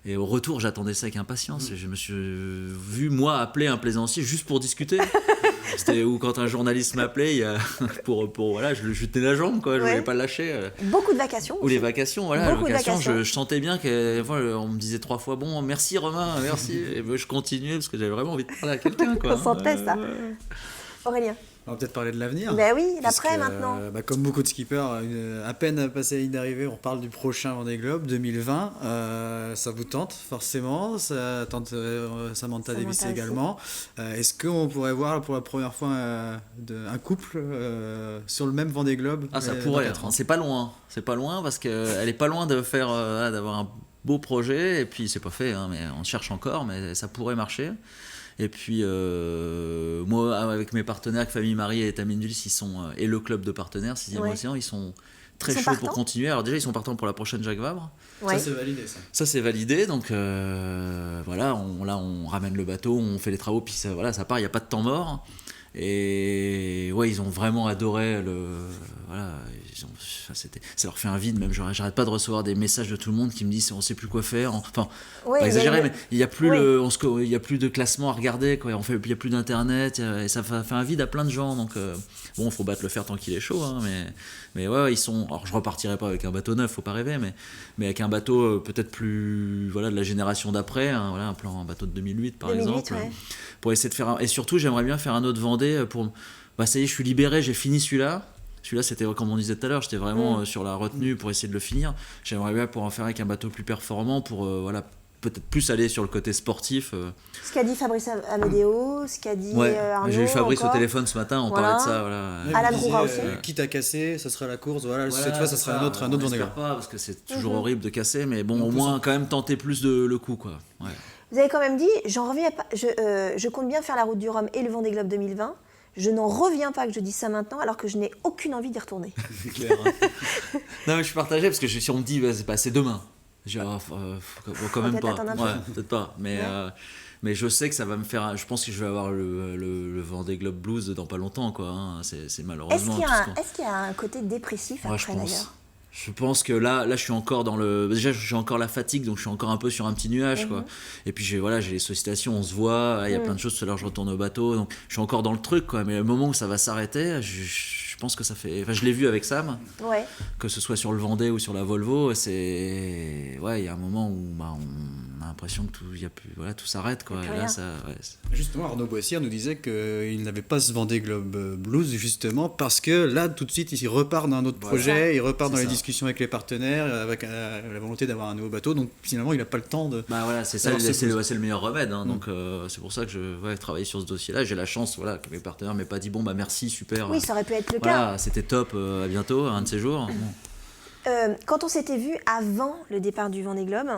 Et au retour, j'attendais ça avec impatience. Et je me suis vu, moi, appeler un plaisancier juste pour discuter. C'était où quand un journaliste m'appelait, je tenais la jambe, quoi. Je voulais pas le lâcher. Beaucoup de vacations. Ou les vacations, Les vacations, je sentais bien qu'on me disait 3 fois, bon, merci Romain, merci. Et je continuais parce que j'avais vraiment envie de parler à quelqu'un, quoi. On sentait ça. Aurélien. On va peut-être parler de l'avenir. Ben oui, l'après maintenant. Comme beaucoup de skippers, à peine passé la ligne d'arrivée, on parle du prochain Vendée Globe 2020. Ça vous tente forcément, ça tente Samantha Davis également. Est-ce qu'on pourrait voir pour la première fois un couple sur le même Vendée Globe? Ah, ça pourrait être. C'est pas loin. C'est pas loin parce qu'elle est pas loin de faire, d'avoir un beau projet. Et puis c'est pas fait, mais on cherche encore, mais ça pourrait marcher. Et puis moi avec mes partenaires, avec Famille Marie et Tamine Dulce, ils sont et le club de partenaires 6e Océan, ils sont très chauds pour continuer. Alors déjà ils sont partants pour la prochaine Jacques Vabre. Ça c'est validé ça c'est validé, donc voilà, on ramène le bateau, on fait les travaux, puis ça part, il n'y a pas de temps mort. Et ouais, ils ont vraiment adoré ça leur fait un vide, même j'arrête pas de recevoir des messages de tout le monde qui me disent on sait plus quoi faire, enfin pas exagéré, mais il y a plus il y a plus de classement à regarder, quoi. Il y a plus d'internet, et ça fait un vide à plein de gens, donc bon, faut battre le fer tant qu'il est chaud, mais ouais, ils sont, alors je repartirai pas avec un bateau neuf, faut pas rêver, mais avec un bateau peut-être plus de la génération d'après, un bateau de 2008 par exemple, pour essayer de faire et surtout j'aimerais bien faire un autre Vendée pour ça y est, je suis libéré, j'ai fini celui-là, c'était comme on disait tout à l'heure, j'étais vraiment sur la retenue pour essayer de le finir. J'aimerais bien pouvoir en faire avec un bateau plus performant pour peut-être plus aller sur le côté sportif. Ce qu'a dit Fabrice Amédéo, ce qu'a dit Arnaud. J'ai eu Fabrice au téléphone ce matin, on parlait de ça. Alain Roura aussi. Quitte à casser, ça sera la course. Cette fois, ça sera un autre Vendée Globe. Pas parce que c'est toujours horrible de casser, mais bon, au moins quand même tenter plus le coup, quoi. Ouais. Vous avez quand même dit, j'en reviens pas. Je compte bien faire la route du Rhum et le Vendée Globe 2020. Je n'en reviens pas que je dise ça maintenant, alors que je n'ai aucune envie d'y retourner. C'est clair. Non, mais je suis partagé parce que si on me dit c'est demain, quand même pas. Peut-être pas. Mais je sais que ça va me faire. Je pense que je vais avoir le Vendée Globe Blues dans pas longtemps, quoi. C'est malheureusement. Est-ce qu'il y a un côté dépressif après d'ailleurs? Je pense que là je suis encore dans déjà j'ai encore la fatigue, donc je suis encore un peu sur un petit nuage, quoi. Et puis j'ai les sollicitations, on se voit, il y a plein de choses. Tout à l'heure je retourne au bateau, donc je suis encore dans le truc, quoi. Mais le moment où ça va s'arrêter, je pense que ça fait. Enfin, je l'ai vu avec Sam, que ce soit sur le Vendée ou sur la Volvo, il y a un moment où on a l'impression que tout s'arrête, quoi. Et là, Justement, Arnaud Boissière nous disait qu'il n'avait pas ce Vendée Globe Blues justement parce que là, tout de suite, il repart dans un autre projet, il repart dans les discussions avec les partenaires, avec la volonté d'avoir un nouveau bateau. Donc finalement, il n'a pas le temps de. C'est ça, c'est le meilleur remède. Donc c'est pour ça que je travaille sur ce dossier-là. J'ai la chance, que mes partenaires m'aient pas dit merci, super. Oui, ça aurait pu être le cas. C'était top. À bientôt, un de ces jours. Quand on s'était vu avant le départ du Vendée Globe,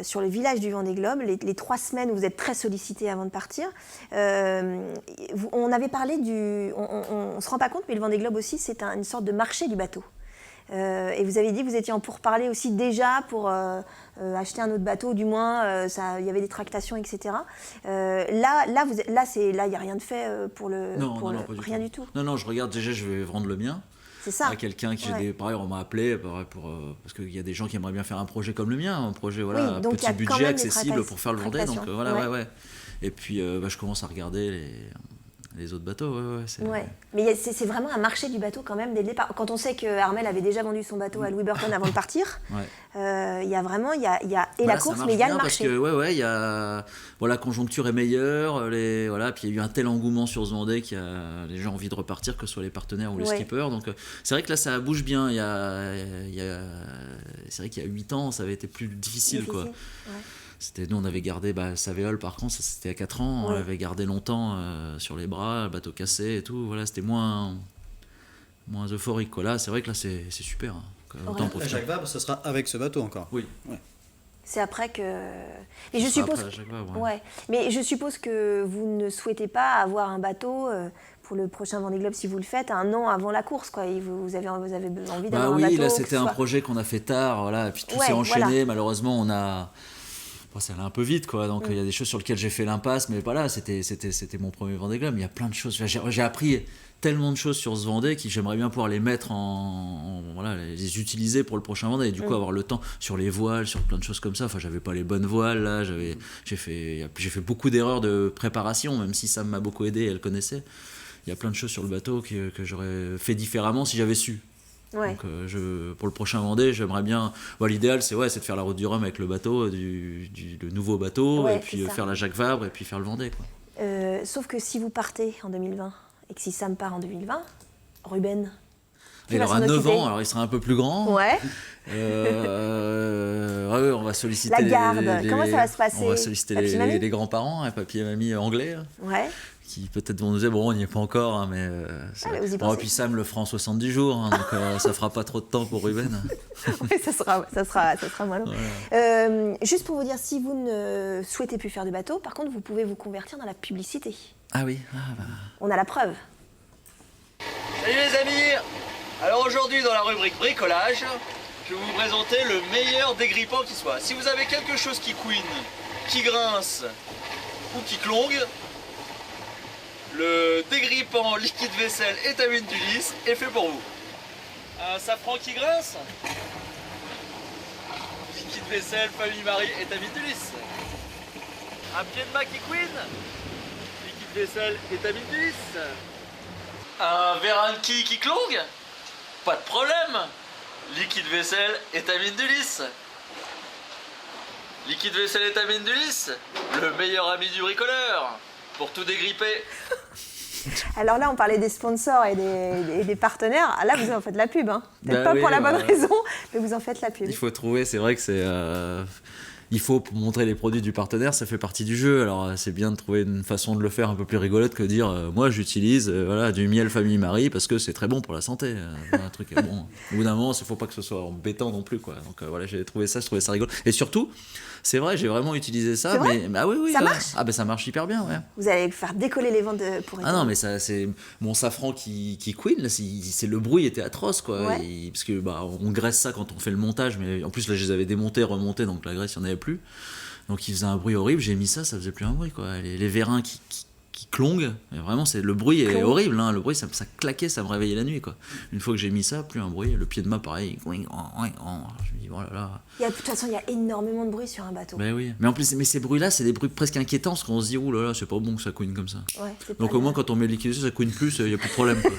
sur le village du Vendée Globe, les 3 semaines où vous êtes très sollicité avant de partir, on avait parlé on se rend pas compte, mais le Vendée Globe aussi, c'est une sorte de marché du bateau. Et vous avez dit que vous étiez en pourparlers aussi déjà pour acheter un autre bateau, du moins, il y avait des tractations, etc. Là, il n'y a rien de fait pour le... Non, rien du tout. Non, je regarde déjà, je vais vendre le mien. C'est ça. À quelqu'un qui pareil, on m'a appelé parce qu'il y a des gens qui aimeraient bien faire un projet comme le mien, un projet petit budget accessible pour faire le Vendée, donc Et puis je commence à regarder les autres bateaux. Mais c'est vraiment un marché du bateau quand même dès le départ. Quand on sait que Armel avait déjà vendu son bateau à Louis Burton avant de partir, il y a vraiment la course, mais il y a le marché. Parce que il y a la conjoncture est meilleure, puis il y a eu un tel engouement sur ce Vendée qu'il y a les gens ont envie de repartir, que ce soit les partenaires ou les skippers. Donc c'est vrai que là ça bouge bien. C'est vrai qu'il y a 8 ans ça avait été plus difficile. Quoi. Nous on avait gardé Savéole, par contre c'était à 4 ans, on l'avait gardé longtemps sur les bras, le bateau cassé et tout, c'était moins euphorique, quoi. Là c'est vrai que là c'est super, La Jacques Vabre, ce sera avec ce bateau encore. Oui. C'est après que... Mais je suppose... Mais je suppose que vous ne souhaitez pas avoir un bateau pour le prochain Vendée Globe, si vous le faites, 1 an avant la course, quoi. Vous avez envie d'avoir un bateau. Oui, là c'était un projet qu'on a fait tard, et puis tout s'est enchaîné, malheureusement on a... ça allait un peu vite, quoi. Donc il y a des choses sur lesquelles j'ai fait l'impasse, mais c'était mon premier Vendée Globe. Il y a plein de choses. J'ai appris tellement de choses sur ce Vendée que j'aimerais bien pouvoir les mettre les utiliser pour le prochain Vendée et du coup avoir le temps sur les voiles, sur plein de choses comme ça. Enfin, j'avais pas les bonnes voiles là. J'ai fait beaucoup d'erreurs de préparation, même si Sam m'a beaucoup aidé, elle connaissait. Il y a plein de choses sur le bateau que j'aurais fait différemment si j'avais su. Donc pour le prochain Vendée, j'aimerais bien. L'idéal, c'est de faire la route du Rhum avec le bateau, le nouveau bateau, et puis faire la Jacques Vabre, et puis faire le Vendée, quoi. Sauf que si vous partez en 2020 et que si Sam part en 2020, Ruben... Il aura 9 ans, alors il sera un peu plus grand. Ouais. On va solliciter la garde, comment ça va se passer? On va solliciter les grands-parents, hein, papy et mamie anglais. Ouais. Qui peut-être vont nous dire, bon, on n'y est pas encore, hein, mais... bon, et puis Sam le fera en 70 jours, hein, donc ça fera pas trop de temps pour Ruben. Oui, ça sera moins long. Voilà. Juste pour vous dire, si vous ne souhaitez plus faire de bateau, par contre, vous pouvez vous convertir dans la publicité. Ah oui. On a la preuve. Salut les amis! Alors aujourd'hui, dans la rubrique bricolage, je vais vous présenter le meilleur dégrippant qui soit. Si vous avez quelque chose qui couine, qui grince ou qui clongue, le dégrippant liquide vaisselle étamine du lys est fait pour vous. Un safran qui grince, liquide vaisselle famille Marie étamine du lys. Un pied de main qui couine, liquide vaisselle étamine du lys. Un verre de quille qui clongue, pas de problème, liquide vaisselle étamine du lys. Liquide vaisselle étamine du lys, le meilleur ami du bricoleur, pour tout dégripper. Alors là, on parlait des sponsors et des partenaires. Là, vous en faites la pub, hein. Peut-être pas pour la bonne raison, mais vous en faites la pub. Il faut trouver, c'est vrai que c'est... Il faut montrer les produits du partenaire, ça fait partie du jeu. Alors c'est bien de trouver une façon de le faire un peu plus rigolote que de dire moi j'utilise du miel famille Marie parce que c'est très bon pour la santé. Un truc bon. Au bout d'un moment, il ne faut pas que ce soit embêtant non plus, quoi. Donc voilà, je trouvais ça rigolo. Et surtout, c'est vrai, j'ai vraiment utilisé ça. Oui, ça marche. Ah ben ça marche hyper bien, ouais. Vous allez faire décoller les ventes pour. Ah non, mais ça c'est mon safran qui couine. Là, c'est le bruit était atroce, quoi. Ouais. Parce que on graisse ça quand on fait le montage, mais en plus là je les avais démontés, remontés, donc la graisse il n'y en avait plus. Donc il faisait un bruit horrible, j'ai mis ça faisait plus un bruit, quoi. Les vérins qui clonguent, mais vraiment le bruit est horrible, hein. Le bruit ça claquait, ça me réveillait la nuit, quoi. Une fois que j'ai mis ça, plus un bruit, le pied de main pareil, je me dis oh là là. De toute façon il y a énormément de bruit sur un bateau. Ben oui, mais en plus ces bruits là c'est des bruits presque inquiétants parce qu'on se dit oh là là c'est pas bon que ça couine comme ça. Ouais, donc au moins quand on met le liquide ça couine plus, il n'y a plus de problème, quoi.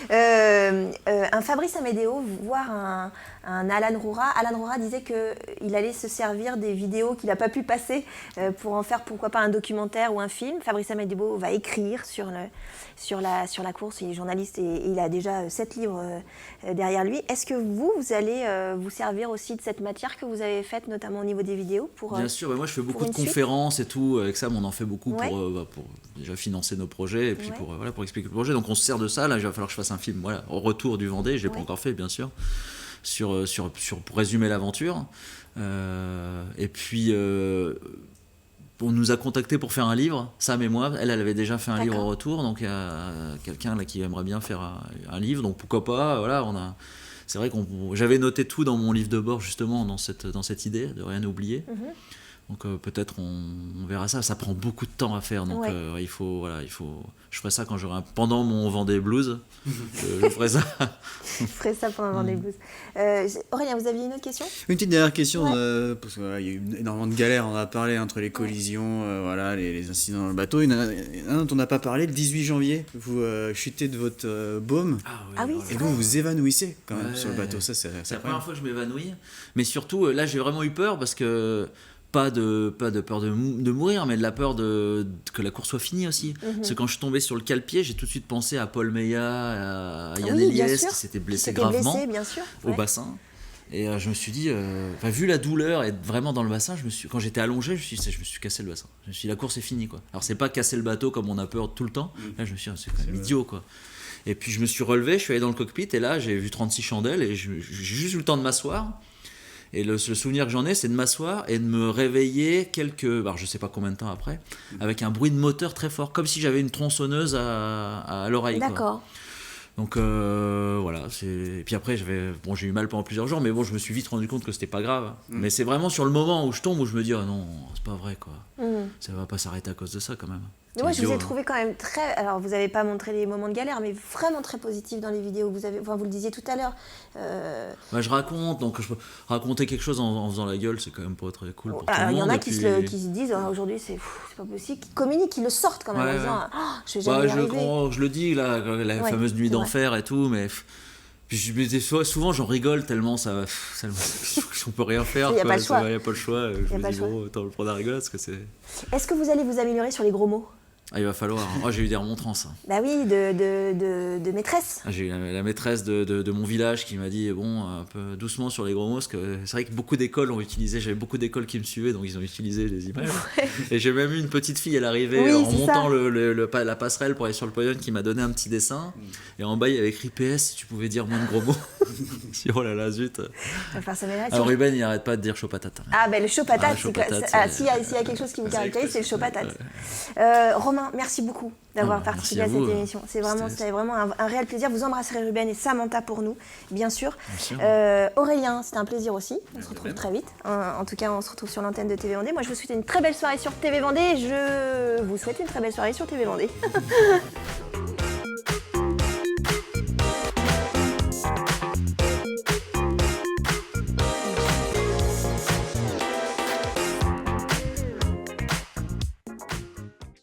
Un Fabrice Amedeo, voire un Alan Roura. Alan Roura disait qu'il allait se servir des vidéos qu'il n'a pas pu passer pour en faire pourquoi pas un documentaire ou un film. Fabrice Amedeo va écrire sur la course, il est journaliste et il a déjà 7 livres derrière lui. Est-ce que vous allez vous servir aussi de cette matière que vous avez faite, notamment au niveau des vidéos Bien sûr, moi je fais beaucoup de conférences et tout, avec ça on en fait beaucoup pour déjà financer nos projets et puis pour expliquer le projet. Donc on se sert de ça, là il va falloir que je fasse un film au retour du Vendée, je ne l'ai pas encore fait bien sûr, pour résumer l'aventure. Et puis on nous a contacté pour faire un livre, Sam et moi. Elle avait déjà fait un livre au retour, donc il y a quelqu'un là qui aimerait bien faire un livre, donc pourquoi pas. Voilà, c'est vrai j'avais noté tout dans mon livre de bord justement dans cette idée de rien oublier. Donc peut-être on verra ça. Ça prend beaucoup de temps à faire, donc il faut. Je ferai ça quand pendant mon Vendée Blues. je ferai ça. Je ferai ça pendant Vendée Blues. Aurélien, vous aviez une autre question ? Une petite dernière question, parce qu'il y a eu énormément de galères, on en a parlé entre les collisions, les incidents dans le bateau. Il y en a un dont on n'a pas parlé, le 18 janvier, vous chutez de votre baume. Et vous vous évanouissez quand même sur le bateau. Ça, c'est la première fois que je m'évanouis, mais surtout là j'ai vraiment eu peur parce que. Pas de peur de mourir, mais de la peur que la course soit finie aussi. Parce que quand je suis tombé sur le cale-pied, j'ai tout de suite pensé à Paul Meillat, à Yann Eliès, qui s'était blessé gravement au bassin. Et je me suis dit, vu la douleur et vraiment dans le bassin, quand j'étais allongé, je me suis cassé le bassin. Je me suis dit, la course est finie, quoi. Alors c'est pas casser le bateau comme on a peur tout le temps. Là je me suis dit, c'est quand même idiot, quoi. Et puis je me suis relevé, je suis allé dans le cockpit et là j'ai vu 36 chandelles et j'ai juste eu le temps de m'asseoir. Et le souvenir que j'en ai, c'est de m'asseoir et de me réveiller je sais pas combien de temps après, avec un bruit de moteur très fort, comme si j'avais une tronçonneuse à l'oreille. D'accord. Donc voilà. Et puis après, j'ai eu mal pendant plusieurs jours, mais bon, je me suis vite rendu compte que c'était pas grave. Mais c'est vraiment sur le moment où je tombe où je me dis, oh non, c'est pas vrai, quoi. Ça va pas s'arrêter à cause de ça, quand même. Mais moi, je vous ai trouvé quand même très... Alors, vous n'avez pas montré les moments de galère, mais vraiment très positif dans les vidéos. Vous le disiez tout à l'heure. Je raconte, donc je peux raconter quelque chose en faisant la gueule, c'est quand même pas très cool pour tout le monde. Il y en a qui se disent, aujourd'hui, c'est pas possible, qui communiquent, qui le sortent quand même en disant, je vais jamais y arriver. Je le dis, la fameuse nuit d'enfer et tout, mais... Puis souvent j'en rigole tellement on peut rien faire. Il n'y a pas le choix. Je me dis bon, autant le prendre à rigoler parce que c'est... Est-ce que vous allez vous améliorer sur les gros mots ? Ah, il va falloir. Moi, j'ai eu des remontrances. Bah oui, de maîtresse. Ah, j'ai eu la maîtresse de mon village qui m'a dit bon, un peu doucement sur les gros mots, parce que c'est vrai que beaucoup d'écoles ont utilisé, j'avais beaucoup d'écoles qui me suivaient, donc ils ont utilisé les images. Ouais. Et j'ai même eu une petite fille, elle arrivait en montant la passerelle pour aller sur le podium, qui m'a donné un petit dessin. Et en bas, il y avait écrit PS, si tu pouvais dire moins de gros mots. Oh là là, zut. Alors Ruben, il n'arrête pas de dire chaud patate. Ah ben le chaud patate, s'il y a quelque chose qui vous caractérise, c'est le chaud patate. Romain, merci beaucoup d'avoir participé à cette émission. C'était vraiment un réel plaisir. Vous embrasserez Ruben et Samantha pour nous, bien sûr. Aurélien, c'était un plaisir aussi. On se retrouve très vite. En tout cas, on se retrouve sur l'antenne de TV Vendée. Moi, je vous souhaite une très belle soirée sur TV Vendée. Je vous souhaite une très belle soirée sur TV Vendée.